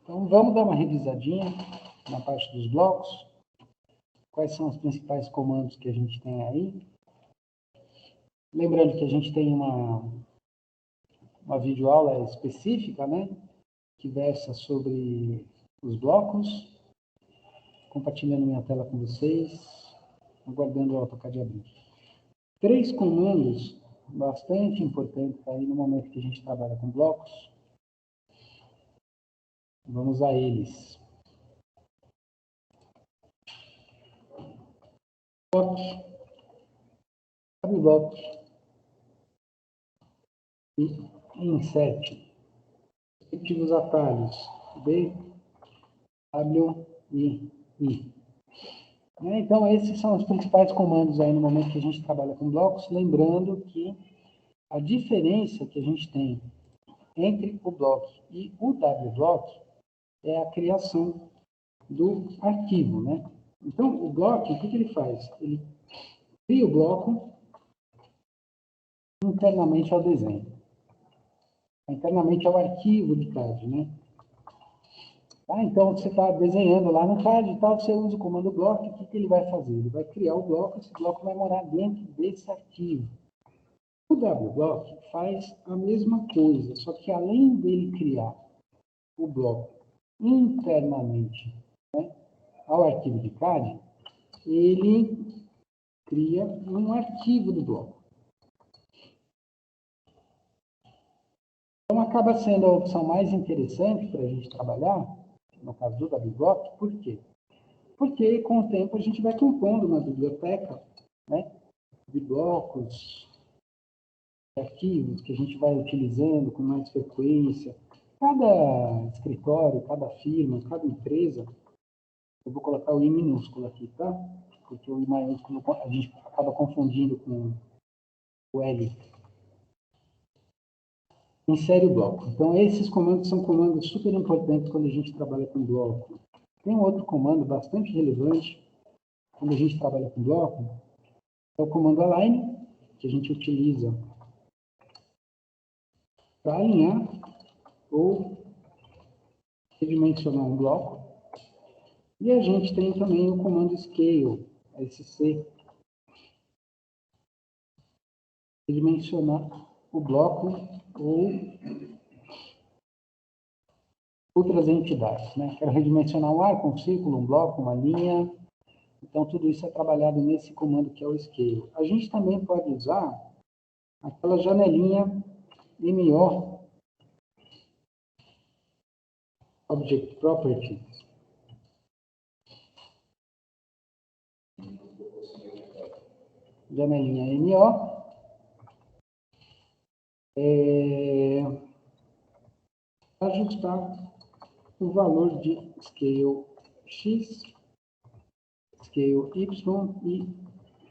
Então, vamos dar uma revisadinha na parte dos blocos. Quais são os principais comandos que a gente tem aí? Lembrando que a gente tem uma videoaula específica, né? Que versa sobre os blocos. Compartilhando minha tela com vocês, aguardando o AutoCAD abrir. 3 comandos bastante importantes aí no momento que a gente trabalha com blocos. Vamos a eles. Block, abre bloco e insert. Respectivos atalhos B, W e I. Então, esses são os principais comandos aí no momento que a gente trabalha com blocos, lembrando que a diferença que a gente tem entre o bloco e o WBlock é a criação do arquivo, né? Então, o bloco, o que ele faz? Ele cria o bloco internamente ao desenho. Internamente ao arquivo de CAD, né? Então, você está desenhando lá no CAD e tal, você usa o comando block, o que ele vai fazer? Ele vai criar o bloco, esse bloco vai morar dentro desse arquivo. O WBlock faz a mesma coisa, só que além dele criar o bloco internamente, né, ao arquivo de CAD, ele cria um arquivo do bloco. Então, acaba sendo a opção mais interessante para a gente trabalhar, no caso do WBlock, por quê? Porque, com o tempo, a gente vai compondo uma biblioteca, né, de blocos, de arquivos que a gente vai utilizando com mais frequência. Cada escritório, cada firma, cada empresa, eu vou colocar o I minúsculo aqui, tá? Porque o I maiúsculo a gente acaba confundindo com o L. Insere o bloco. Então, esses comandos são comandos super importantes quando a gente trabalha com bloco. Tem um outro comando bastante relevante quando a gente trabalha com bloco, é o comando align, que a gente utiliza para alinhar ou redimensionar um bloco. E a gente tem também o comando scale, SC, redimensionar o bloco ou outras entidades, né? Quero redimensionar um arco, um círculo, um bloco, uma linha. Então, tudo isso é trabalhado nesse comando que é o scale. A gente também pode usar aquela janelinha MO, Object Properties. Janelinha MO. Ajustar o valor de scale X, scale Y e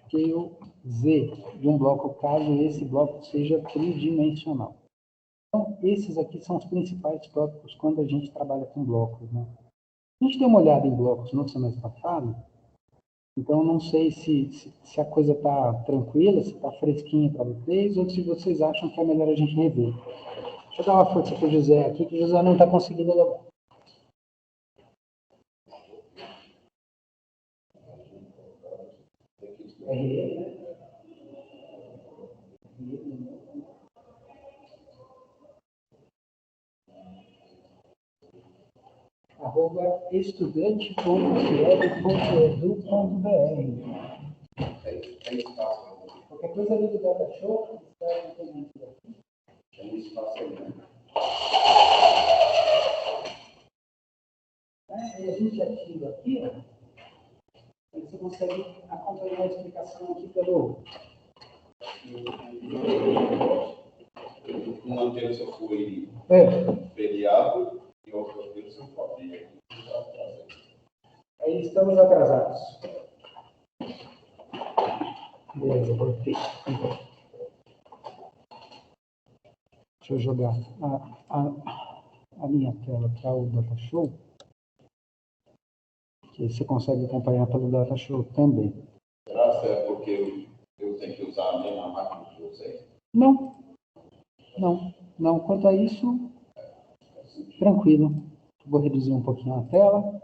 scale Z de um bloco, caso esse bloco seja tridimensional. Então, esses aqui são os principais tópicos quando a gente trabalha com blocos, né? A gente deu uma olhada em blocos no semestre passado, então não sei se a coisa está tranquila, se está fresquinha para vocês, ou se vocês acham que é melhor a gente rever. Deixa eu dar uma força para o José aqui, que o José não está conseguindo levar. estudante.cieb.edu.br. Qualquer coisa ali do Data Show, tem espaço aí, né? E a gente ativa aqui, ó, e você consegue acompanhar a explicação aqui pelo... Uma terça foi feriado e outra terça eu falei. Aí estamos atrasados. Beleza, voltei. Deixa eu jogar a minha tela para o Data Show, que você consegue acompanhar pelo Data Show também. Será que é porque eu tenho que usar a mesma máquina que vocês? Não. Quanto a isso, tranquilo. Vou reduzir um pouquinho a tela.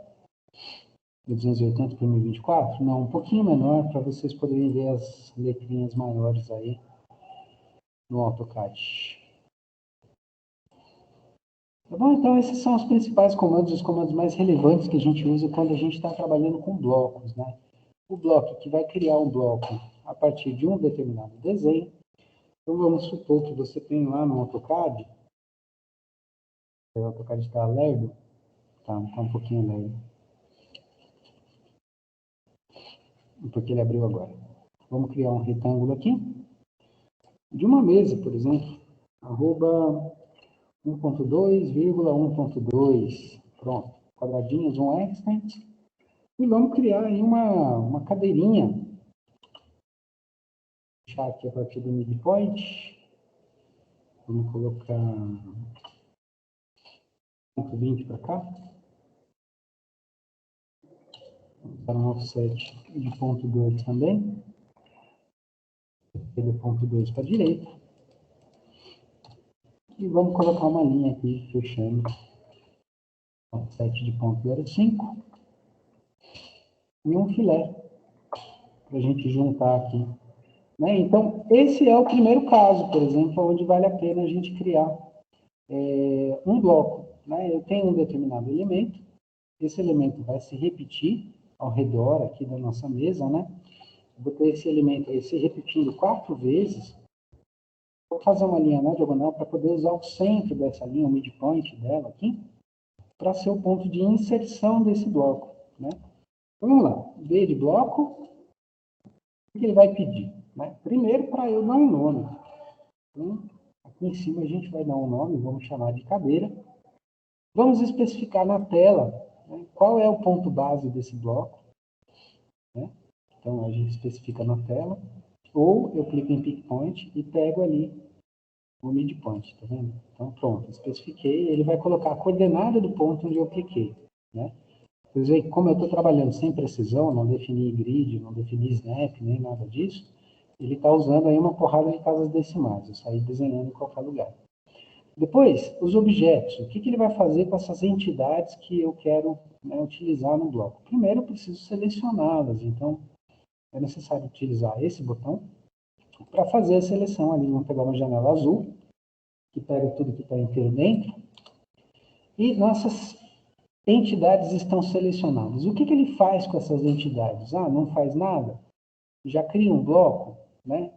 De 280 para 1024? Não, um pouquinho menor, para vocês poderem ver as letrinhas maiores aí no AutoCAD. Tá bom? Então, esses são os principais comandos, os comandos mais relevantes que a gente usa quando a gente está trabalhando com blocos, né? O bloco que vai criar um bloco a partir de um determinado desenho. Então, vamos supor que você tem lá no AutoCAD, o AutoCAD está lerdo, tá um pouquinho lerdo, porque ele abriu agora. Vamos criar um retângulo aqui, de uma mesa, por exemplo, arroba 1.2,1.2, pronto, quadradinhos, um extent, e vamos criar aí uma cadeirinha, vou deixar aqui a partir do midpoint, vamos colocar 1.20 para cá, vamos dar um offset de 0.2 também, do ponto 2 para a direita, e vamos colocar uma linha aqui, fechando, offset de 0.05, e um filé, para a gente juntar aqui. Né? Então, esse é o primeiro caso, por exemplo, onde vale a pena a gente criar um bloco. Né? Eu tenho um determinado elemento, esse elemento vai se repetir ao redor aqui da nossa mesa, né? Vou ter esse elemento aí se repetindo 4 vezes. Vou fazer uma linha na diagonal para poder usar o centro dessa linha, o midpoint dela aqui, para ser o ponto de inserção desse bloco. Né? Então, vamos lá. B de bloco, o que ele vai pedir? Né? Primeiro, para eu dar um nome. Então, aqui em cima a gente vai dar um nome, vamos chamar de cadeira. Vamos especificar na tela, né, qual é o ponto base desse bloco. Né? Então, a gente especifica na tela. Ou eu clico em Pick Point e pego ali o midpoint, tá vendo? Então, pronto, especifiquei. Ele vai colocar a coordenada do ponto onde eu cliquei. Né? Vocês veem que como eu estou trabalhando sem precisão, não defini grid, não defini snap, nem nada disso, ele está usando aí uma porrada de casas decimais. Eu saí desenhando em qualquer lugar. Depois, os objetos. O que ele vai fazer com essas entidades que eu quero, né, utilizar no bloco? Primeiro, eu preciso selecioná-las. Então, é necessário utilizar esse botão para fazer a seleção ali. Vamos pegar uma janela azul, que pega tudo que está inteiro dentro. E nossas entidades estão selecionadas. O que ele faz com essas entidades? Ah, não faz nada? Já cria um bloco, né?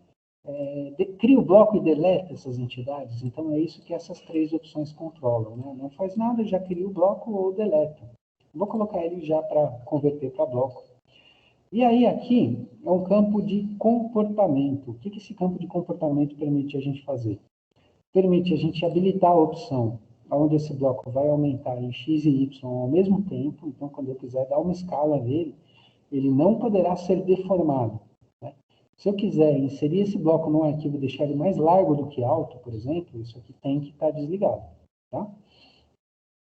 Cria o bloco e deleta essas entidades. Então, é isso que essas 3 opções controlam. Né? Não faz nada, já cria o bloco ou deleta. Vou colocar ele já para converter para bloco. E aí, aqui, é um campo de comportamento. O que esse campo de comportamento permite a gente fazer? Permite a gente habilitar a opção onde esse bloco vai aumentar em x e y ao mesmo tempo. Então, quando eu quiser dar uma escala nele, ele não poderá ser deformado. Se eu quiser inserir esse bloco num arquivo e deixar ele mais largo do que alto, por exemplo, isso aqui tem que estar desligado. Tá?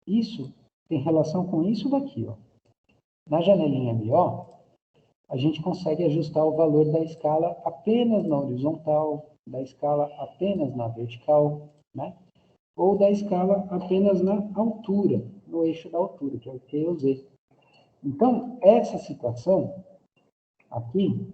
Isso tem relação com isso daqui. Ó. Na janelinha MO, a gente consegue ajustar o valor da escala apenas na horizontal, da escala apenas na vertical, né? Ou da escala apenas na altura, no eixo da altura, que é o Q e o Z. Então, essa situação aqui,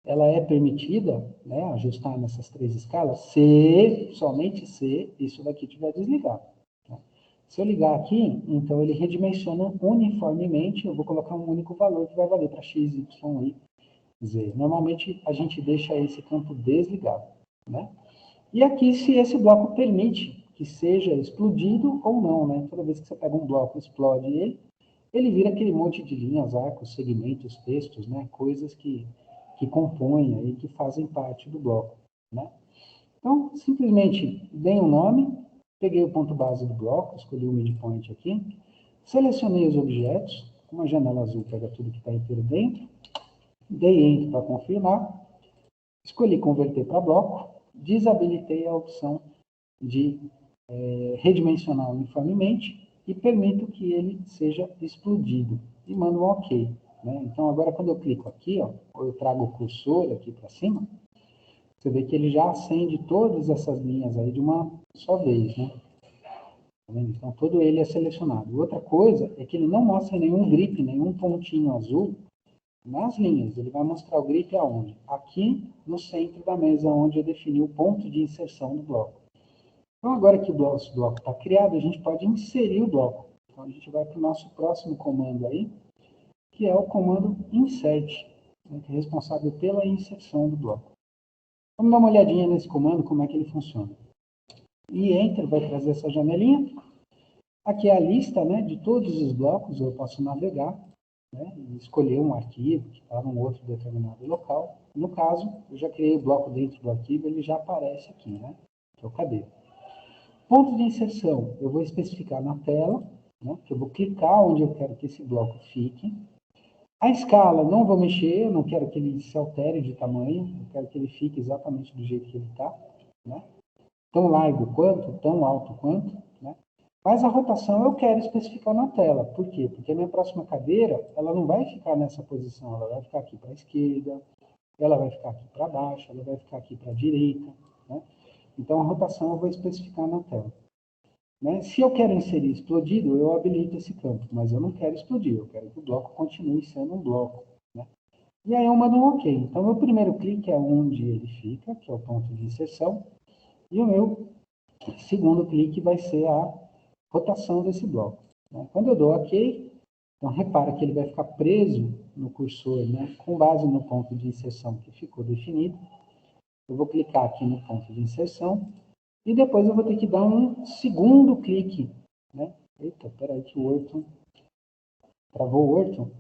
ela é permitida, né, ajustar nessas 3 escalas, se, somente se, isso daqui estiver desligado. Né? Se eu ligar aqui, então ele redimensiona uniformemente, eu vou colocar um único valor que vai valer para x, y e z. Normalmente, a gente deixa esse campo desligado. Né? E aqui, se esse bloco permite que seja explodido ou não. Né? Toda vez que você pega um bloco e explode ele vira aquele monte de linhas, arcos, segmentos, textos, né? Coisas que compõem aí, que fazem parte do bloco. Né? Então, simplesmente dei um nome, peguei o ponto base do bloco, escolhi o midpoint aqui, selecionei os objetos, uma janela azul pega tudo que está inteiro dentro, dei Enter para confirmar, escolhi converter para bloco, desabilitei a opção de redimensionar uniformemente e permito que ele seja explodido e mando um OK. Né? Então, agora, quando eu clico aqui, ó, ou eu trago o cursor aqui para cima, você vê que ele já acende todas essas linhas aí de uma só vez. Né? Tá vendo? Então, todo ele é selecionado. Outra coisa é que ele não mostra nenhum grip, nenhum pontinho azul nas linhas. Ele vai mostrar o grip aonde? Aqui no centro da mesa, onde eu defini o ponto de inserção do bloco. Então, agora que o bloco está criado, a gente pode inserir o bloco. Então, a gente vai para o nosso próximo comando aí, que é o comando insert, né, que é responsável pela inserção do bloco. Vamos dar uma olhadinha nesse comando, como é que ele funciona. E Enter vai trazer essa janelinha. Aqui é a lista, né, de todos os blocos, eu posso navegar, né, e escolher um arquivo que está num outro determinado local. No caso, eu já criei o bloco dentro do arquivo, ele já aparece aqui, né, que é o cadeira. Ponto de inserção, eu vou especificar na tela, né, que eu vou clicar onde eu quero que esse bloco fique. A escala, não vou mexer, eu não quero que ele se altere de tamanho, eu quero que ele fique exatamente do jeito que ele está, né? Tão largo quanto, tão alto quanto, né? Mas a rotação eu quero especificar na tela. Por quê? Porque a minha próxima cadeira, ela não vai ficar nessa posição, ela vai ficar aqui para a esquerda, ela vai ficar aqui para baixo, ela vai ficar aqui para a direita, né? Então, a rotação eu vou especificar na tela. Né? Se eu quero inserir explodido, eu habilito esse campo, mas eu não quero explodir, eu quero que o bloco continue sendo um bloco. Né? E aí eu mando um OK. Então, meu primeiro clique é onde ele fica, que é o ponto de inserção, e o meu segundo clique vai ser a rotação desse bloco. Né? Quando eu dou OK, então repara que ele vai ficar preso no cursor, né? Com base no ponto de inserção que ficou definido. Eu vou clicar aqui no ponto de inserção, e depois eu vou ter que dar um segundo clique, né? Eita, peraí que o Wharton... Travou o Wharton?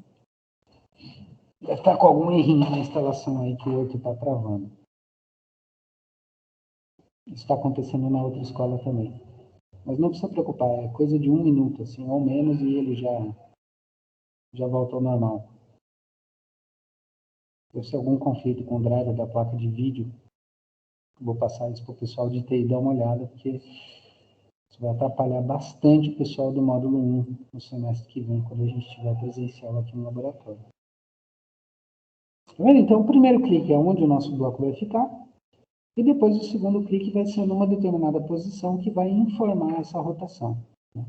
Deve estar com algum errinho na instalação aí que o Wharton está travando. Isso está acontecendo na outra escola também. Mas não precisa preocupar, é coisa de 1 minuto, assim, ou menos, e ele já voltou ao normal. Deve ser algum conflito com o driver da placa de vídeo. Vou passar isso para o pessoal de TI dar uma olhada, porque isso vai atrapalhar bastante o pessoal do módulo 1 no semestre que vem, quando a gente estiver presencial aqui no laboratório. Tá vendo? Então, o primeiro clique é onde o nosso bloco vai ficar, e depois o segundo clique vai ser numa determinada posição que vai informar essa rotação. Né?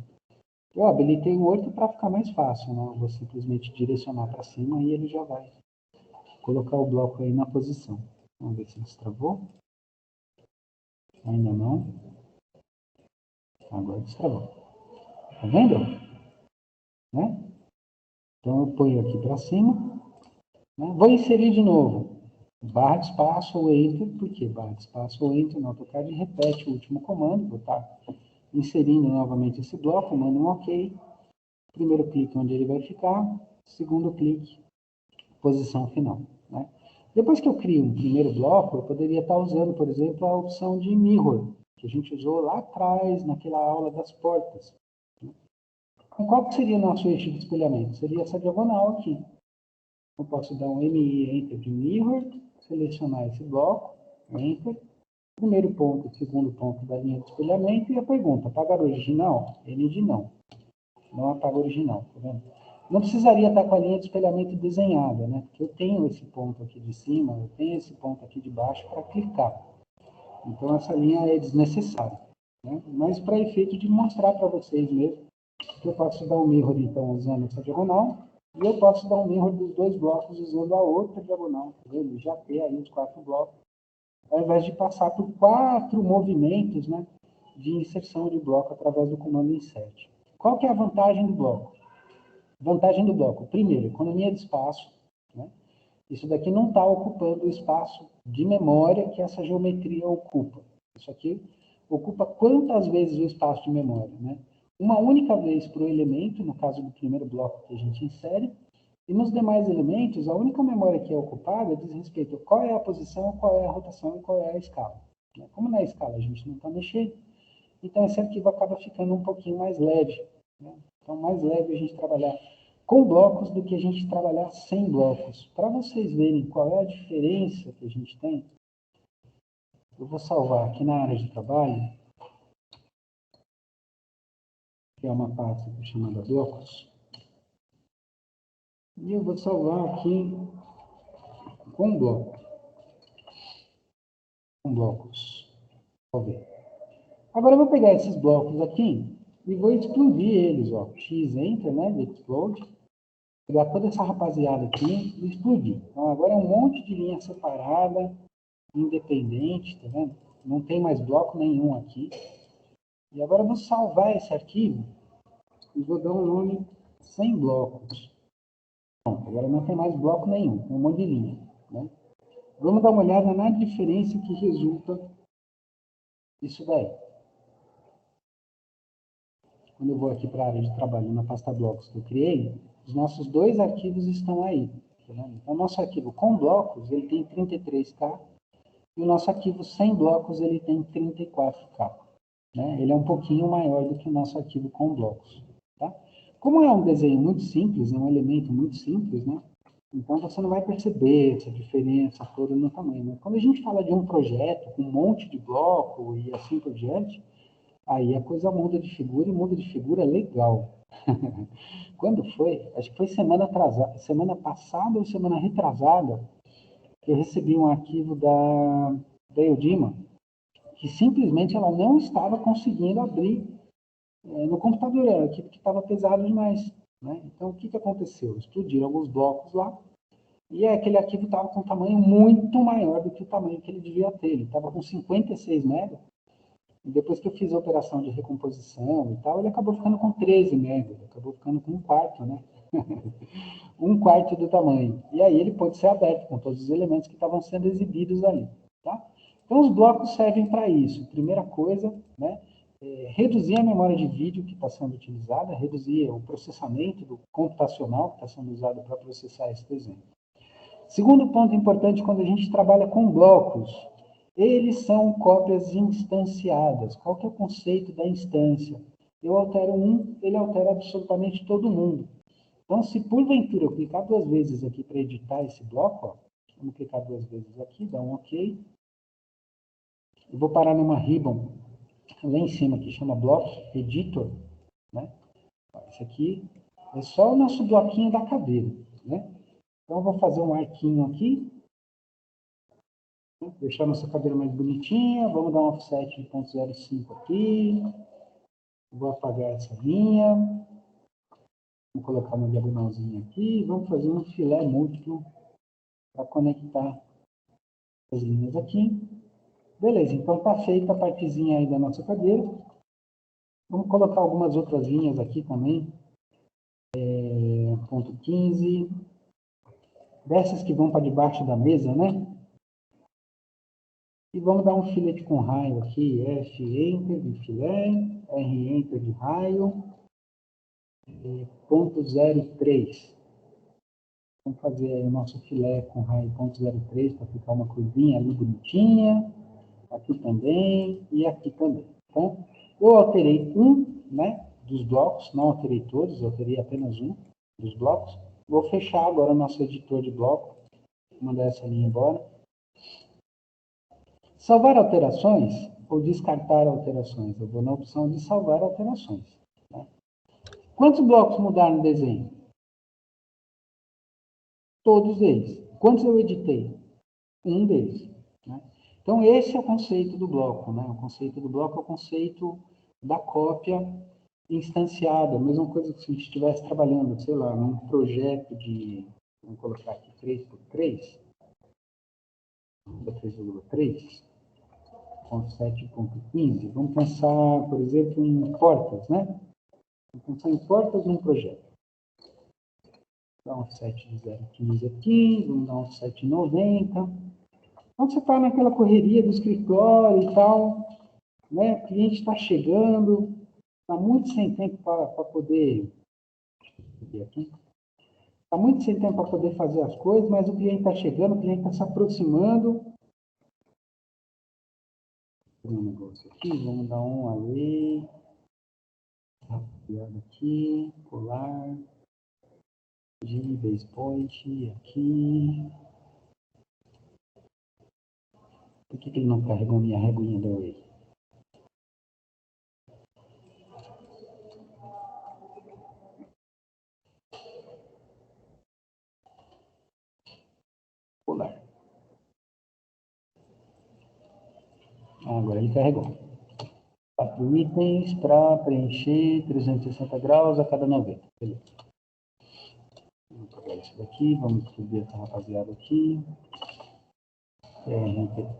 Eu habilitei o Word para ficar mais fácil, né? Eu vou simplesmente direcionar para cima e ele já vai colocar o bloco aí na posição. Vamos ver se ele destravou. Ainda não. Agora destravou. Tá vendo? Né? Então eu ponho aqui para cima. Né? Vou inserir de novo. Barra de espaço ou Enter. Por quê? Barra de espaço ou Enter no AutoCAD repete o último comando. Vou estar inserindo novamente esse bloco, mando um OK. Primeiro clique onde ele vai ficar. Segundo clique, posição final. Né? Depois que eu crio um primeiro bloco, eu poderia estar usando, por exemplo, a opção de Mirror, que a gente usou lá atrás, naquela aula das portas. Então, qual que seria o nosso eixo de espelhamento? Seria essa diagonal aqui. Eu posso dar um MI Enter de Mirror, selecionar esse bloco, Enter, primeiro ponto, segundo ponto da linha de espelhamento, e a pergunta, apagar original? Ele de não. Não apaga original, tá vendo? Não precisaria estar com a linha de espelhamento desenhada, né? Porque eu tenho esse ponto aqui de cima, eu tenho esse ponto aqui de baixo para clicar. Então, essa linha é desnecessária. Né? Mas, para efeito de mostrar para vocês mesmo, que eu posso dar um mirror, então, usando essa diagonal, e eu posso dar um mirror dos dois blocos usando a outra diagonal, tá vendo? Já ter aí os 4 blocos, ao invés de passar por 4 movimentos, né, de inserção de bloco através do comando insert. Qual que é a vantagem do bloco? Vantagem do bloco, primeiro, economia de espaço. Né? Isso daqui não está ocupando o espaço de memória que essa geometria ocupa. Isso aqui ocupa quantas vezes o espaço de memória? Né? Uma única vez para o elemento, no caso do primeiro bloco que a gente insere, e nos demais elementos, a única memória que é ocupada diz respeito a qual é a posição, qual é a rotação e qual é a escala. Como na escala a gente não está mexendo, então esse arquivo acaba ficando um pouquinho mais leve. Né? Então, mais leve a gente trabalhar com blocos do que a gente trabalhar sem blocos. Para vocês verem qual é a diferença que a gente tem, eu vou salvar aqui na área de trabalho, que é uma pasta chamada blocos, e eu vou salvar aqui com bloco. Com blocos. Vou ver. Agora eu vou pegar esses blocos aqui e vou explodir eles, ó. X enter, né, de explode. Pegar toda essa rapaziada aqui e explodir. Então agora é um monte de linha separada, independente, tá vendo? Não tem mais bloco nenhum aqui. E agora eu vou salvar esse arquivo e vou dar um nome sem blocos. Pronto, agora não tem mais bloco nenhum, tem um monte de linha, né? Vamos dar uma olhada na diferença que resulta isso daí. Quando eu vou aqui para a área de trabalho, na pasta blocos que eu criei, os nossos dois arquivos estão aí. Tá vendo? Então, o nosso arquivo com blocos, ele tem 33K, e o nosso arquivo sem blocos, ele tem 34K. Né? Ele é um pouquinho maior do que o nosso arquivo com blocos. Tá? Como é um desenho muito simples, é um elemento muito simples, né? Então você não vai perceber essa diferença toda no tamanho. Né? Quando a gente fala de um projeto com um monte de bloco e assim por diante, aí a coisa muda de figura e muda de figura legal. Quando foi? Acho que foi semana passada ou semana retrasada, que eu recebi um arquivo da Eudima, que simplesmente ela não estava conseguindo abrir no computador, era um arquivo que estava pesado demais. Né? Então, o que, que aconteceu? Explodiram alguns blocos lá, e aquele arquivo estava com um tamanho muito maior do que o tamanho que ele devia ter. Ele estava com 56 MB, e depois que eu fiz a operação de recomposição e tal, ele acabou ficando com 13 MB, acabou ficando com um quarto, né? Um quarto do tamanho. E aí ele pode ser aberto com todos os elementos que estavam sendo exibidos ali. Tá? Então os blocos servem para isso. Primeira coisa, né? Reduzir a memória de vídeo que está sendo utilizada, reduzir o processamento do computacional que está sendo usado para processar esse desenho. Segundo ponto importante, quando a gente trabalha com blocos, eles são cópias instanciadas. Qual que é o conceito da instância? Eu altero um, ele altera absolutamente todo mundo. Então, se porventura eu clicar duas vezes aqui para editar esse bloco, ó, vamos clicar duas vezes aqui, dar um OK. Eu vou parar numa ribbon lá em cima que chama Block Editor. Né? Esse aqui é só o nosso bloquinho da cadeira. Né? Então, eu vou fazer um arquinho aqui. Deixar nossa cadeira mais bonitinha. Vamos dar um offset de 0.05 aqui. Vou apagar essa linha. Vou colocar uma diagonalzinha aqui. Vamos fazer um filé múltiplo para conectar as linhas aqui. Beleza, então está feita a partezinha aí da nossa cadeira. Vamos colocar algumas outras linhas aqui também. Ponto 15. Dessas que vão para debaixo da mesa, né? E vamos dar um filete com raio aqui. F Enter de filé. R Enter de raio. Ponto 03. Vamos fazer aí o nosso filé com raio ponto 03 para ficar uma curvinha ali bonitinha. Aqui também e aqui também. Tá? Eu alterei um, né, dos blocos, não alterei todos, eu alterei apenas um dos blocos. Vou fechar agora o nosso editor de bloco. Vou mandar essa linha embora. Salvar alterações ou descartar alterações? Eu vou na opção de salvar alterações. Né? Quantos blocos mudaram no desenho? Todos eles. Quantos eu editei? Um deles. Né? Então, esse é o conceito do bloco. Né? O conceito do bloco é o conceito da cópia instanciada. A mesma coisa que se a gente estivesse trabalhando, sei lá, num projeto de, vamos colocar aqui 3x3, 3,3, com 7,15. Vamos pensar, por exemplo, em portas, né? Vamos pensar em portas num projeto. Dá um offset de 0,15 aqui, vamos dar um offset de 90. Quando você está naquela correria do escritório e tal, né? O cliente está chegando, está muito sem tempo para poder... Está muito sem tempo para poder fazer as coisas, mas o cliente está chegando, o cliente está se aproximando. Um negócio aqui, vamos dar um array. Copiado aqui, colar. De base point aqui. Por que ele não carregou minha reguinha do array? Colar. Agora ele carregou. 4 itens para preencher 360 graus a cada 90. Beleza. Vamos pegar isso daqui, vamos escrever essa rapaziada aqui. Beleza.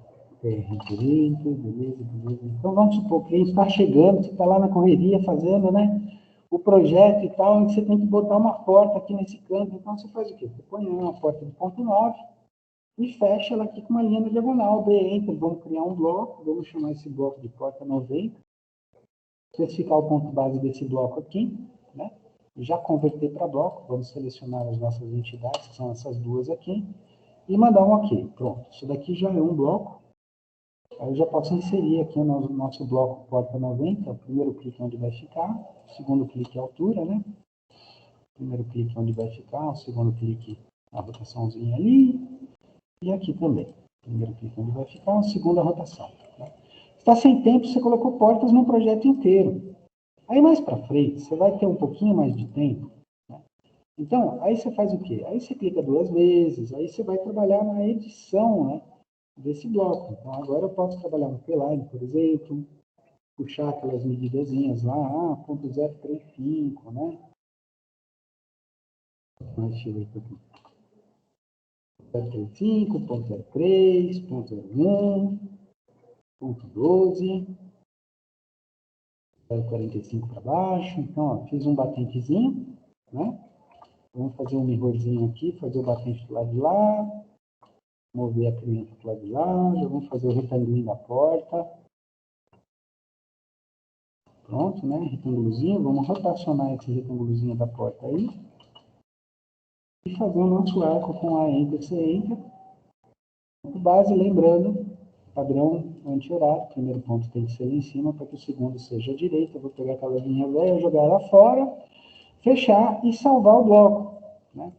Então, vamos supor que o cliente está chegando, você está lá na correria fazendo, né? O projeto e tal, e você tem que botar uma porta aqui nesse canto. Então, você faz o quê? Você põe uma porta de ponto 9 e fecha ela aqui com uma linha na diagonal. B, Enter, vamos criar um bloco, vamos chamar esse bloco de porta 90. Especificar o ponto base desse bloco aqui, né? Já converter para bloco, vamos selecionar as nossas entidades, que são essas duas aqui, e mandar um OK. Pronto, isso daqui já é um bloco. Aí eu já posso inserir aqui o nosso bloco porta 90, o primeiro clique onde vai ficar, o segundo clique é a altura, né? O primeiro clique onde vai ficar, o segundo clique a rotaçãozinha ali, e aqui também. O primeiro clique onde vai ficar, a segunda rotação. Né? Está sem tempo, você colocou portas no projeto inteiro. Aí mais para frente, você vai ter um pouquinho mais de tempo. Né? Então, aí você faz o quê? Aí você clica 2 vezes, aí você vai trabalhar na edição, né, desse bloco. Então, agora eu posso trabalhar no P-Line, por exemplo, puxar aquelas medidazinhas lá, 0.035, né? Deixa eu ver aqui. 0.35, 0.03, 0.01, 0.12, 0.45 para baixo. Então, ó, fiz um batentezinho, né? Vamos fazer um mirrorzinho aqui, fazer o batente do lado de lá, mover a criança do lado de lá, já vamos fazer o retangulinho da porta. Pronto, né? Retângulozinho, vamos rotacionar esse retângulozinho da porta aí. E fazer o nosso arco com A, Enter, C, Enter. Base, lembrando, padrão anti-horário, o primeiro ponto tem que ser lá em cima para que o segundo seja à direita. Eu vou pegar aquela linha velha, jogar ela fora, fechar e salvar o bloco, né?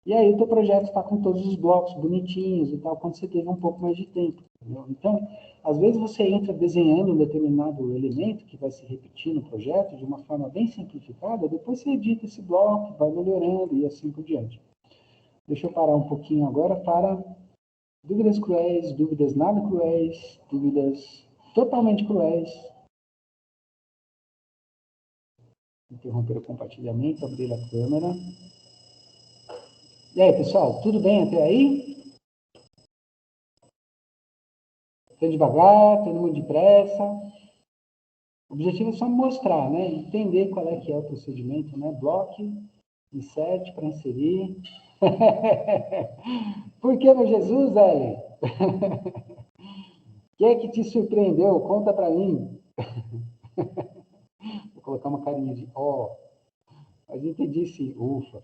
E aí o teu projeto está com todos os blocos bonitinhos e tal, quando você teve um pouco mais de tempo. Entendeu? Então, às vezes você entra desenhando um determinado elemento que vai se repetir no projeto de uma forma bem simplificada, depois você edita esse bloco, vai melhorando e assim por diante. Deixa eu parar um pouquinho agora para dúvidas cruéis, dúvidas nada cruéis, dúvidas totalmente cruéis. Interromper o compartilhamento, abrir a câmera. E aí, pessoal, tudo bem até aí? Tô devagar, tô indo muito depressa. O objetivo é só mostrar, né? Entender qual é que é o procedimento, né? Bloque, insert para inserir. Por que, meu Jesus, Ellen? O que é que te surpreendeu? Conta para mim. Vou colocar uma carinha de ó. Mas entendi sim, ufa.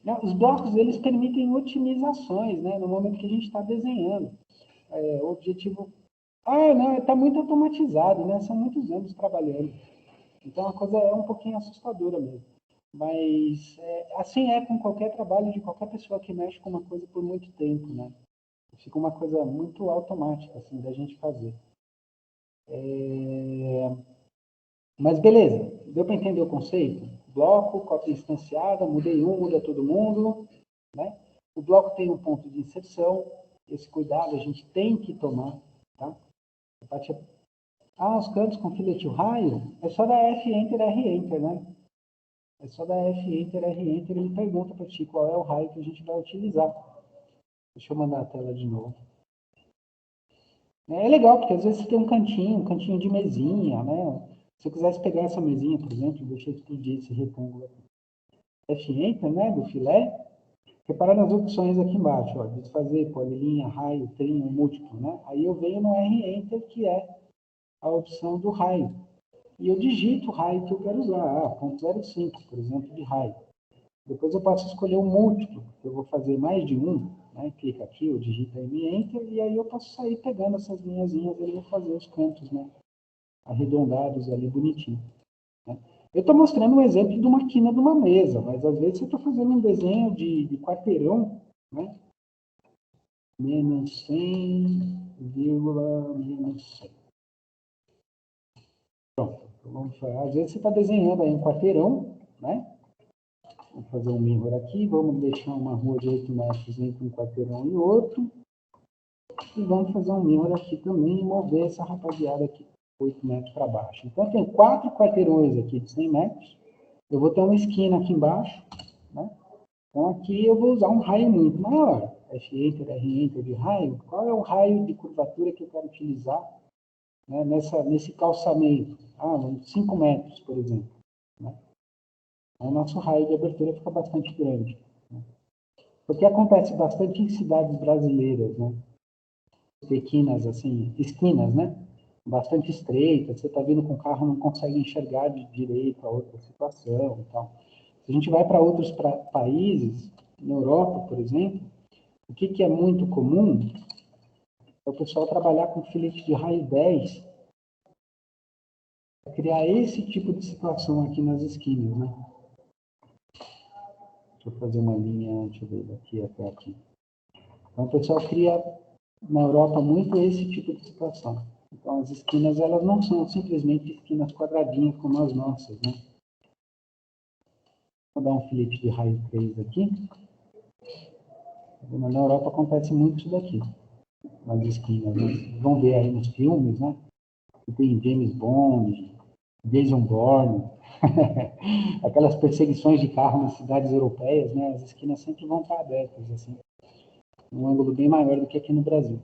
Não, os blocos, eles permitem otimizações, né? No momento que a gente está desenhando. O objetivo... não, está muito automatizado, né? São muitos anos trabalhando. Então, a coisa é um pouquinho assustadora mesmo. Mas, assim é com qualquer trabalho de qualquer pessoa que mexe com uma coisa por muito tempo, né? Fica uma coisa muito automática, assim, da gente fazer. Mas, beleza. Deu para entender o conceito? Bloco, cópia instanciada, mudei um, muda todo mundo, né? O bloco tem um ponto de inserção. Esse cuidado a gente tem que tomar, tá? Os cantos com filete raio, é só da F-Enter, R-Enter, né? É só da F-Enter, R-Enter, ele pergunta para ti qual é o raio que a gente vai utilizar. Deixa eu mandar a tela de novo. É legal, porque às vezes você tem um cantinho de mesinha, né? Se eu quisesse pegar essa mesinha, por exemplo, deixa eu explodir esse retângulo aqui. F-Enter, né, do filé. Repara nas opções aqui embaixo, ó, desfazer, polilinha, raio, trim, múltiplo, né? Aí eu venho no R-Enter, que é a opção do raio. E eu digito o raio que eu quero usar, 0.05, por exemplo, de raio. Depois eu posso escolher um múltiplo, eu vou fazer mais de um, né? Clica aqui, eu digito aí Enter, e aí eu posso sair pegando essas linhazinhas e vou fazer os cantos, né? Arredondados ali, bonitinho. Né? Eu estou mostrando um exemplo de uma quina de uma mesa, mas às vezes eu estou fazendo um desenho de quarteirão, né? Menos 100, menos 100. Pronto. Então, às vezes você está desenhando aí um quarteirão, né? Vamos fazer um mirror aqui, vamos deixar uma rua de 8 metros entre um quarteirão e outro. E vamos fazer um mirror aqui também e mover essa rapaziada aqui. 8 metros para baixo. Então, eu tenho 4 quarteirões aqui de 100 metros. Eu vou ter uma esquina aqui embaixo, né? Então, aqui eu vou usar um raio muito maior. F-Enter, R-Enter de raio. Qual é o raio de curvatura que eu quero utilizar, né, nesse calçamento? 5 metros, por exemplo. Né? O nosso raio de abertura fica bastante grande. Né? Porque acontece bastante em cidades brasileiras, né? Pequenas, assim, esquinas, né? Bastante estreitas, você está vindo com o carro, não consegue enxergar de direito a outra situação e tal. Se a gente vai para outros países, na Europa, por exemplo, o que é muito comum é o pessoal trabalhar com filete de raio 10 para criar esse tipo de situação aqui nas esquinas, né? Deixa eu fazer uma linha, deixa eu ver, daqui até aqui. Então, o pessoal cria, na Europa, muito esse tipo de situação. Então, as esquinas, elas não são simplesmente esquinas quadradinhas como as nossas, né? Vou dar um filete de raio 3 aqui. Na Europa acontece muito isso daqui, nas esquinas, né? Vão ver aí nos filmes, né? Tem James Bond, Jason Bourne, aquelas perseguições de carro nas cidades europeias, né? As esquinas sempre vão estar abertas, assim, um ângulo bem maior do que aqui no Brasil.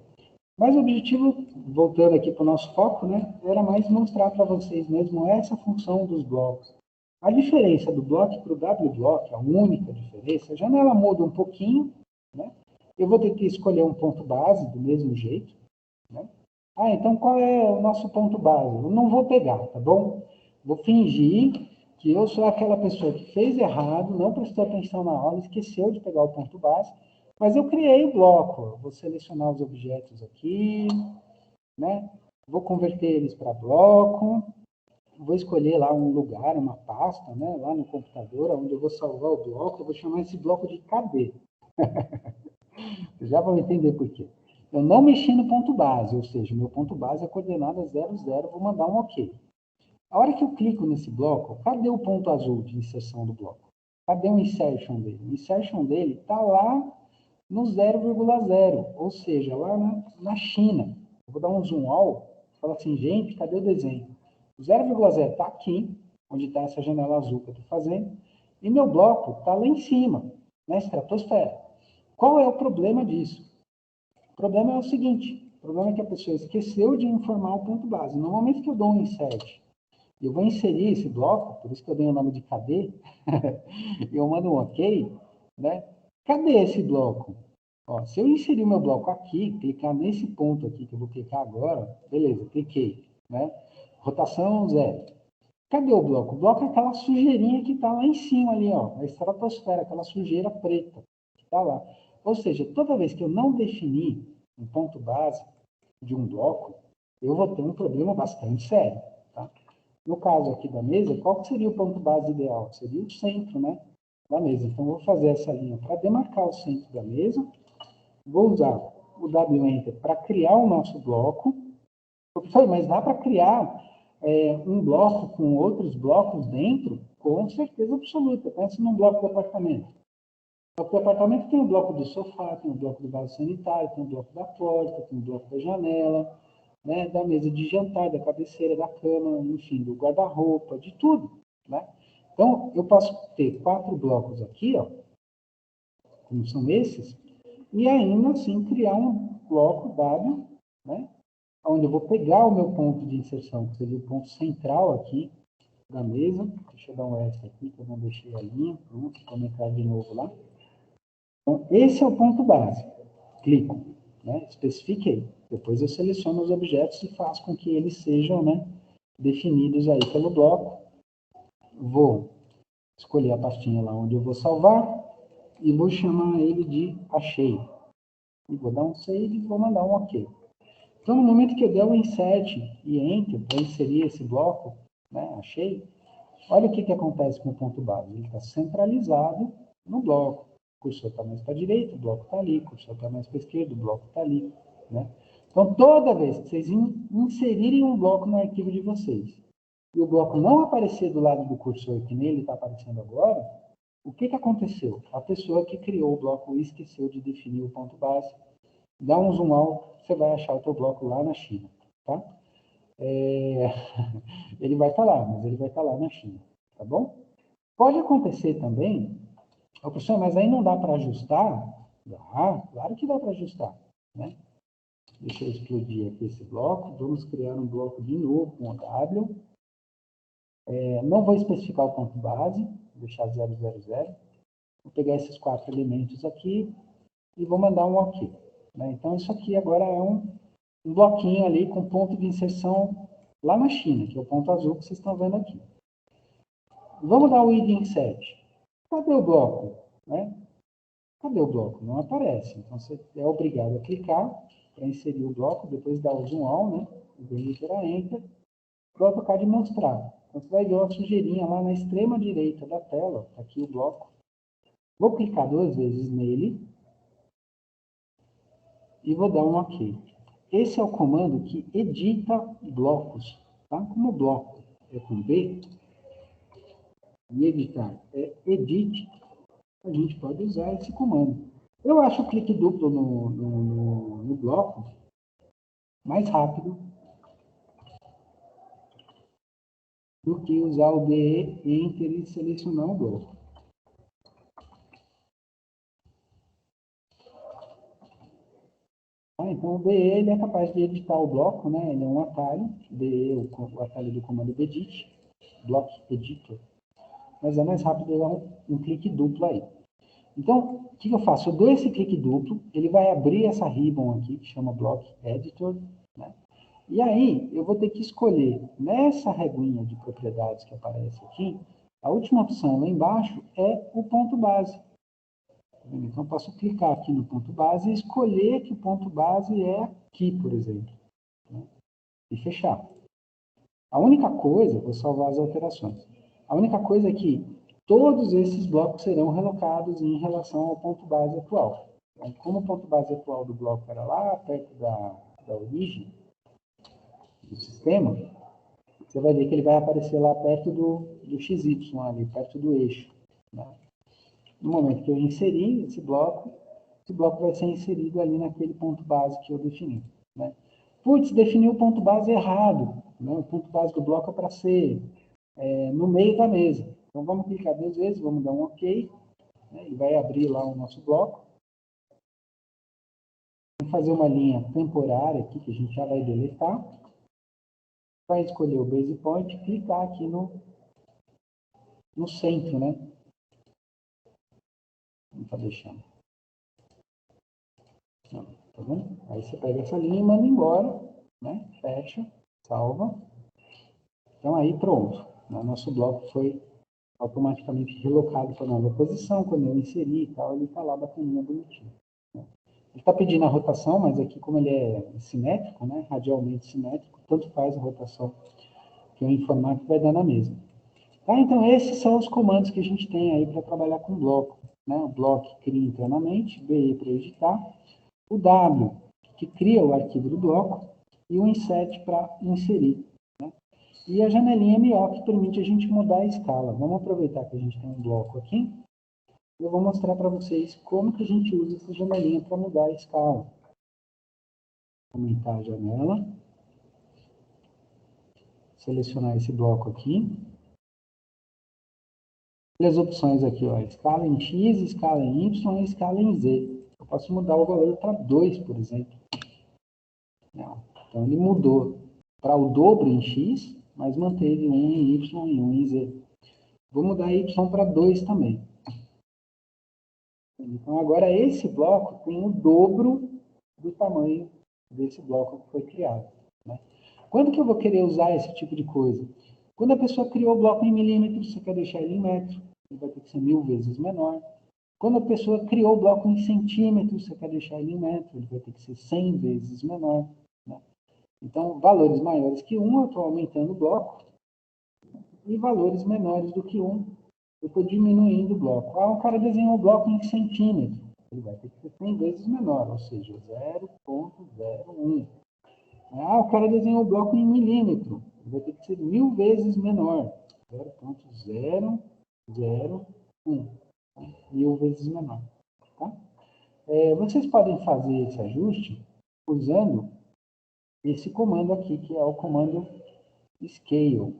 Mas o objetivo, voltando aqui para o nosso foco, né, era mais mostrar para vocês mesmo essa função dos blocos. A diferença do bloco para o W-block, a única diferença, a janela muda um pouquinho, né? Eu vou ter que escolher um ponto base do mesmo jeito, né? Então qual é o nosso ponto base? Eu não vou pegar, tá bom? Vou fingir que eu sou aquela pessoa que fez errado, não prestou atenção na aula, esqueceu de pegar o ponto base, mas eu criei o bloco. Vou selecionar os objetos aqui, né? Vou converter eles para bloco, vou escolher lá um lugar, uma pasta, né? Lá no computador, onde eu vou salvar o bloco, eu vou chamar esse bloco de KD. Vocês já vão entender por quê. Eu não mexi no ponto base, ou seja, o meu ponto base é coordenada 0, 0, vou mandar um OK. A hora que eu clico nesse bloco, cadê o ponto azul de inserção do bloco? Cadê o insertion dele? O insertion dele está lá no 0,0, ou seja, lá na China. Eu vou dar um zoom out, falar assim, gente, cadê o desenho? O 0,0 está aqui, onde está essa janela azul que eu estou fazendo, e meu bloco está lá em cima, na estratosfera. Qual é o problema disso? O problema é o seguinte, o problema é que a pessoa esqueceu de informar o ponto base. No momento que eu dou um insert, eu vou inserir esse bloco, por isso que eu dei o nome de KD, eu mando um OK, né? Cadê esse bloco? Ó, se eu inserir o meu bloco aqui, clicar nesse ponto aqui, que eu vou clicar agora, beleza, cliquei, né? Rotação 0. Cadê o bloco? O bloco é aquela sujeirinha que está lá em cima ali, ó, na estratosfera, aquela sujeira preta que está lá. Ou seja, toda vez que eu não definir um ponto base de um bloco, eu vou ter um problema bastante sério, tá? No caso aqui da mesa, qual seria o ponto base ideal? Seria o centro, né, da mesa. Então, eu vou fazer essa linha para demarcar o centro da mesa. Vou usar o W-Enter para criar o nosso bloco. Professor, mas dá para criar um bloco com outros blocos dentro? Com certeza absoluta. Pensa num bloco de apartamento. O bloco de apartamento tem o bloco do sofá, tem o bloco do vaso sanitário, tem o bloco da porta, tem o bloco da janela, né, da mesa de jantar, da cabeceira, da cama, enfim, do guarda-roupa, de tudo, né? Então, eu posso ter 4 blocos aqui, ó, como são esses, e ainda assim criar um bloco W, né, onde eu vou pegar o meu ponto de inserção, que seria o ponto central aqui da mesa. Deixa eu dar um S aqui, que eu não deixei a linha. Pronto, vou entrar de novo lá. Então, esse é o ponto base. Clico, né, especifiquei. Depois eu seleciono os objetos e faço com que eles sejam, né, definidos aí pelo bloco. Vou escolher a pastinha lá onde eu vou salvar e vou chamar ele de achei. E vou dar um save e vou mandar um OK. Então, no momento que eu der o insert e enter para inserir esse bloco, né, achei, olha o que acontece com o ponto base. Ele está centralizado no bloco. O cursor está mais para a direita, o bloco está ali. O cursor está mais para a esquerda, o bloco está ali. Né? Então, toda vez que vocês inserirem um bloco no arquivo de vocês e o bloco não aparecer do lado do cursor, que nem ele está aparecendo agora, o que aconteceu? A pessoa que criou o bloco esqueceu de definir o ponto base. Dá um zoom out, você vai achar o teu bloco lá na China. Tá? ele vai estar lá, mas ele vai estar lá na China, tá bom? Pode acontecer também, professor, mas aí não dá para ajustar? Dá, claro que dá para ajustar, né? Deixa eu explodir aqui esse bloco, vamos criar um bloco de novo com o W. Não vou especificar o ponto base, vou deixar 000. Vou pegar esses 4 elementos aqui e vou mandar um OK. Né? Então, isso aqui agora é um bloquinho ali com ponto de inserção lá na China, que é o ponto azul que vocês estão vendo aqui. Vamos dar o id insert. Cadê o bloco? Né? Cadê o bloco? Não aparece. Então, você é obrigado a clicar para inserir o bloco, depois dar o zoom all, né? Digitar Enter, para o AutoCAD mostrar. Então, você vai ver uma sujeirinha lá na extrema direita da tela, tá aqui o bloco. Vou clicar 2 vezes nele e vou dar um OK. Esse é o comando que edita blocos, tá? Como bloco é com B, e editar é edit, a gente pode usar esse comando. Eu acho o clique duplo no bloco mais rápido do que usar o DE, Enter e selecionar o bloco. Então, o DE ele é capaz de editar o bloco, né? Ele é um atalho, DE, o atalho do comando edit, block editor. Mas é mais rápido dar um clique duplo aí. Então, o que eu faço? Eu dou esse clique duplo, ele vai abrir essa ribbon aqui, que chama Block Editor, né? E aí, eu vou ter que escolher, nessa reguinha de propriedades que aparece aqui, a última opção lá embaixo é o ponto base. Então, eu posso clicar aqui no ponto base e escolher que o ponto base é aqui, por exemplo. Né? E fechar. A única coisa, vou salvar as alterações. A única coisa é que todos esses blocos serão relocados em relação ao ponto base atual. Então, como o ponto base atual do bloco era lá perto da origem do sistema, você vai ver que ele vai aparecer lá perto do XY, ali, perto do eixo. Né? No momento que eu inserir esse bloco vai ser inserido ali naquele ponto base que eu defini. Né? Putz, defini o ponto base errado. Né? O ponto base do bloco é para ser no meio da mesa. Então, vamos clicar 2 vezes, vamos dar um OK. Né? Ele vai abrir lá o nosso bloco. Vamos fazer uma linha temporária aqui, que a gente já vai deletar. Vai escolher o Base Point e clicar aqui no centro, né? Não está deixando. Não, tá vendo? Aí você pega essa linha e manda embora, né? Fecha, salva. Então, aí pronto. O nosso bloco foi automaticamente relocado para a nova posição. Quando eu inseri e tal, ele está lá bacaninha, bonitinho. Né? Ele está pedindo a rotação, mas aqui, como ele é simétrico, né? Radialmente simétrico, tanto faz a rotação que eu informar que vai dar na mesma. Tá? Então, esses são os comandos que a gente tem aí para trabalhar com bloco. Né? O bloco cria internamente, BE para editar, o W, que cria o arquivo do bloco, e o insert para inserir. Né? E a janelinha MO, que permite a gente mudar a escala. Vamos aproveitar que a gente tem um bloco aqui. Eu vou mostrar para vocês como que a gente usa essa janelinha para mudar a escala. Vou aumentar a janela. Selecionar esse bloco aqui. E as opções aqui, ó, escala em X, escala em Y e escala em Z. Eu posso mudar o valor para 2, por exemplo. Não. Então, ele mudou para o dobro em X, mas manteve 1 em Y e 1 em Z. Vou mudar Y para 2 também. Então, agora esse bloco tem o dobro do tamanho desse bloco que foi criado. Né? Quando que eu vou querer usar esse tipo de coisa? Quando a pessoa criou o bloco em milímetros, você quer deixar ele em metro, ele vai ter que ser 1000 vezes menor. Quando a pessoa criou o bloco em centímetros, você quer deixar ele em metro, ele vai ter que ser 100 vezes menor. Né? Então, valores maiores que 1, eu estou aumentando o bloco, e valores menores do que 1, eu estou diminuindo o bloco. Ah, o cara desenhou o bloco em centímetros, ele vai ter que ser 100 vezes menor, ou seja, 0,01. Ah, o cara desenhou o bloco em milímetro, ele vai ter que ser 1000 vezes menor, 0,001, 1000 vezes menor. Tá? Vocês podem fazer esse ajuste usando esse comando aqui, que é o comando scale. Vou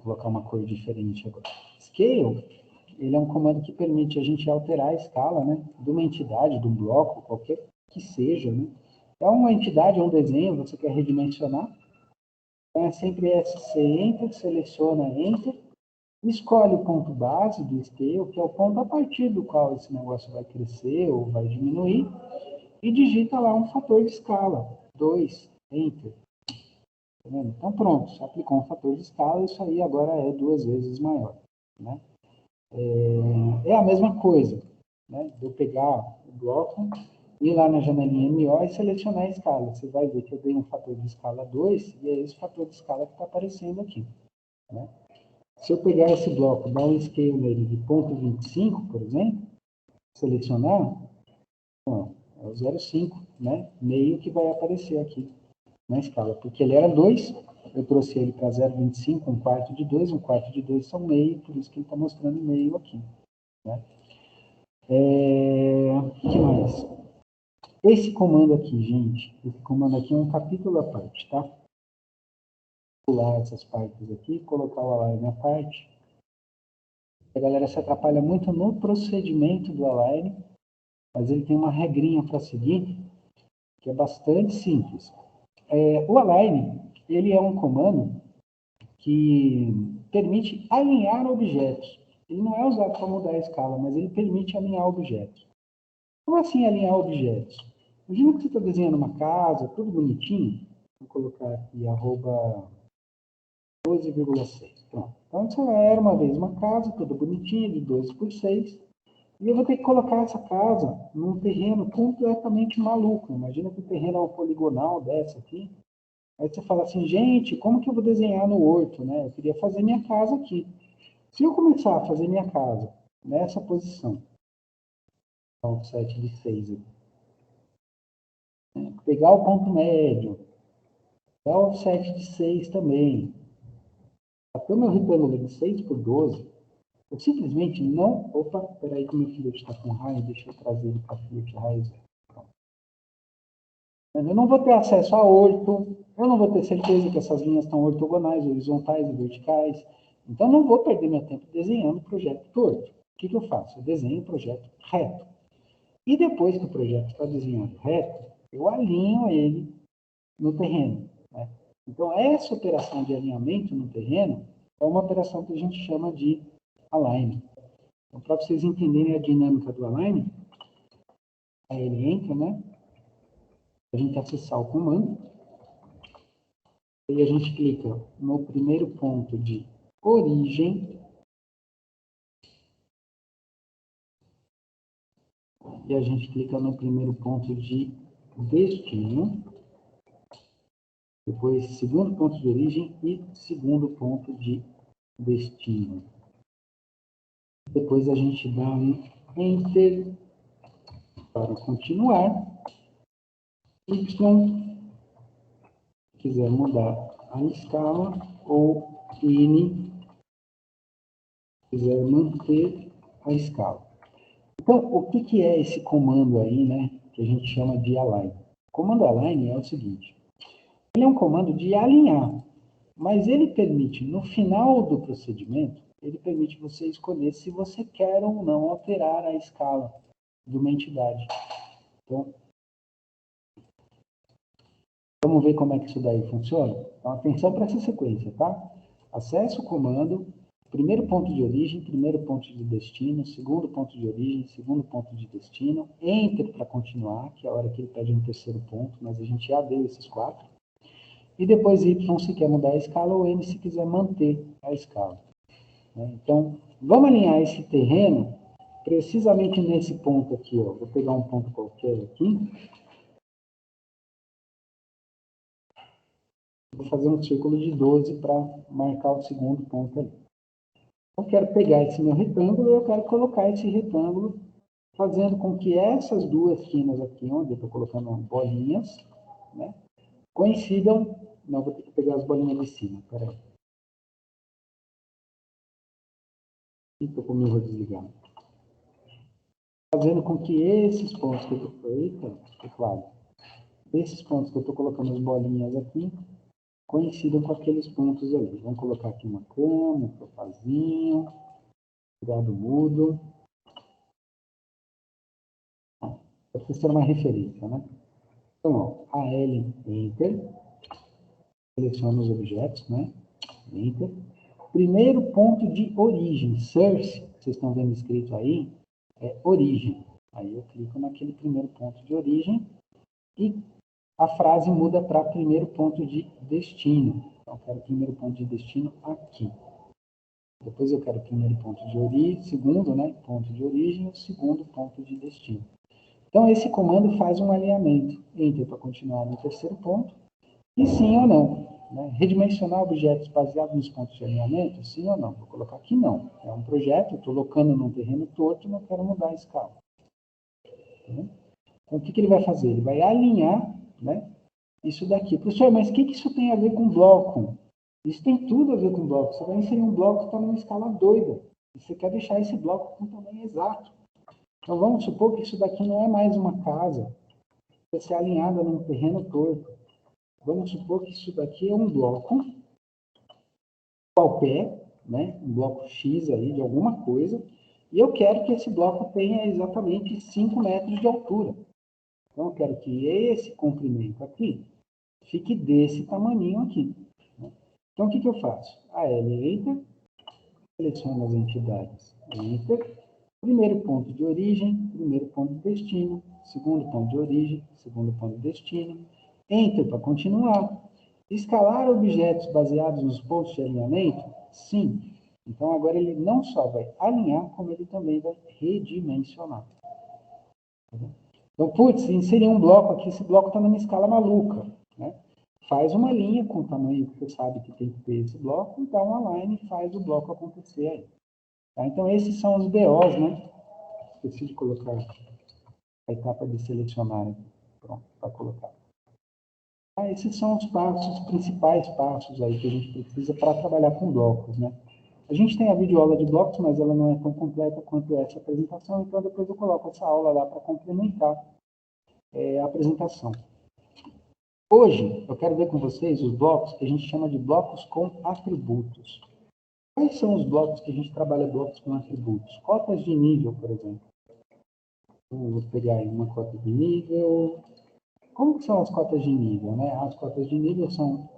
colocar uma cor diferente agora. Scale, ele é um comando que permite a gente alterar a escala, né, de uma entidade, de um bloco, qualquer que seja, né. É uma entidade, um desenho, você quer redimensionar. Então, é sempre SC Enter, seleciona Enter, escolhe o ponto base do scale, que é o ponto a partir do qual esse negócio vai crescer ou vai diminuir, e digita lá um fator de escala, 2, Enter. Tá vendo? Então, pronto, você aplicou um fator de escala, isso aí agora é 2 vezes maior. Né? É a mesma coisa, né? De eu pegar o bloco, ir lá na janelinha MO e selecionar a escala. Você vai ver que eu dei um fator de escala 2, e é esse fator de escala que está aparecendo aqui. Né? Se eu pegar esse bloco, dar um scale nele de 0,25, por exemplo, selecionar, ó, é o 0,5, né? Meio que vai aparecer aqui na escala, porque ele era 2, eu trouxe ele para 0,25, um quarto de 2 são meio, por isso que ele está mostrando meio aqui. Né? Que mais? Esse comando aqui, gente, esse comando aqui é um capítulo à parte, tá? Vou pular essas partes aqui, colocar o align à parte. A galera se atrapalha muito no procedimento do align, mas ele tem uma regrinha para seguir, que é bastante simples. O align, ele é um comando que permite alinhar objetos. Ele não é usado para mudar a escala, mas ele permite alinhar objetos. Como assim alinhar objetos? Imagina que você está desenhando uma casa, tudo bonitinho. Vou colocar aqui, arroba 12,6. Pronto. Então, isso era uma vez uma casa, toda bonitinha, de 12 por 6. E eu vou ter que colocar essa casa num terreno completamente maluco. Imagina que o terreno é uma poligonal dessa aqui. Aí você fala assim, gente, como que eu vou desenhar no Horto, né? Eu queria fazer minha casa aqui. Se eu começar a fazer minha casa nessa posição, offset de 6, né? Pegar o ponto médio, dar o offset de 6 também, até o meu retângulo de 6 por 12, eu simplesmente não... Opa, peraí que o meu filho está com raio, deixa eu trazer ele para filho de raio. Eu não vou ter acesso a orto, eu não vou ter certeza que essas linhas estão ortogonais, horizontais e verticais. Então, não vou perder meu tempo desenhando o projeto torto. O que eu faço? Eu desenho o projeto reto. E depois que o projeto está desenhado reto, eu alinho ele no terreno. Né? Então, essa operação de alinhamento no terreno é uma operação que a gente chama de align. Então, para vocês entenderem a dinâmica do align, aí ele entra, né? A gente acessar o comando, e a gente clica no primeiro ponto de origem, e a gente clica no primeiro ponto de destino, depois segundo ponto de origem e segundo ponto de destino. Depois a gente dá um Enter para continuar. Y, se quiser mudar a escala, ou N, se quiser manter a escala. Então, o que é esse comando aí, né, que a gente chama de align? O comando align é o seguinte, ele é um comando de alinhar, mas ele permite, no final do procedimento, ele permite você escolher se você quer ou não alterar a escala de uma entidade. Então, vamos ver como é que isso daí funciona? Então, atenção para essa sequência, tá? Acesse o comando, primeiro ponto de origem, primeiro ponto de destino, segundo ponto de origem, segundo ponto de destino, Enter para continuar, que é a hora que ele pede um terceiro ponto, mas a gente já deu esses 4. E depois Y se quer mudar a escala, ou N se quiser manter a escala. Então, vamos alinhar esse terreno precisamente nesse ponto aqui, ó. Vou pegar um ponto qualquer aqui. Vou fazer um círculo de 12 para marcar o segundo ponto ali. Eu quero pegar esse meu retângulo e eu quero colocar esse retângulo fazendo com que essas duas quinas aqui, onde eu estou colocando bolinhas, né, coincidam. Não, vou ter que pegar as bolinhas de cima, peraí. Estou com o meu desligado. Fazendo com que esses pontos que eu estou... Eita, é claro. esses pontos que eu estou colocando as bolinhas aqui coincidam com aqueles pontos ali. Vamos colocar aqui uma cama, um sofazinho, cuidado mudo. Para vocês terem uma referência, né? Então, ó, AL, Enter. Seleciono os objetos, né? Enter. Primeiro ponto de origem, source, que vocês estão vendo escrito aí, é origem. Aí eu clico naquele primeiro ponto de origem e a frase muda para primeiro ponto de destino. Então, eu quero o primeiro ponto de destino aqui. Depois eu quero o primeiro ponto de origem, segundo, né, ponto de origem, o segundo ponto de destino. Então, esse comando faz um alinhamento. Enter para continuar no terceiro ponto. E sim ou não. Né? Redimensionar objetos baseados nos pontos de alinhamento, sim ou não? Vou colocar aqui não. É um projeto, eu estou locando num terreno torto, não quero mudar a escala. Então, o que ele vai fazer? Ele vai alinhar, né, isso daqui. Professor, mas o que isso tem a ver com bloco? Isso tem tudo a ver com bloco. Você vai inserir um bloco que está numa escala doida. E você quer deixar esse bloco com tamanho exato. Então, vamos supor que isso daqui não é mais uma casa. Vai ser alinhada num terreno torto. Vamos supor que isso daqui é um bloco qualquer, né? Um bloco X aí de alguma coisa. E eu quero que esse bloco tenha exatamente 5 metros de altura. Então, eu quero que esse comprimento aqui fique desse tamaninho aqui. Né? Então, o que eu faço? AL Enter, seleciono as entidades Enter, primeiro ponto de origem, primeiro ponto de destino, segundo ponto de origem, segundo ponto de destino, Enter para continuar. Escalar objetos baseados nos pontos de alinhamento? Sim. Então, agora ele não só vai alinhar, como ele também vai redimensionar. Então, putz, inserir um bloco aqui, esse bloco está numa escala maluca. Né? Faz uma linha com o tamanho que você sabe que tem que ter esse bloco, e dá uma line e faz o bloco acontecer aí. Tá? Então, esses são os BOs, né? Esqueci de colocar a etapa de selecionar aqui. Pronto, para colocar. Esses são os passos, os principais passos aí que a gente precisa para trabalhar com blocos, né? A gente tem a videoaula de blocos, mas ela não é tão completa quanto essa apresentação, então depois eu coloco essa aula lá para complementar a apresentação. Hoje, eu quero ver com vocês os blocos que a gente chama de blocos com atributos. Quais são os blocos que a gente trabalha blocos com atributos? Cotas de nível, por exemplo. Vou pegar aí uma cota de nível. Como que são as cotas de nível, né? As cotas de nível são...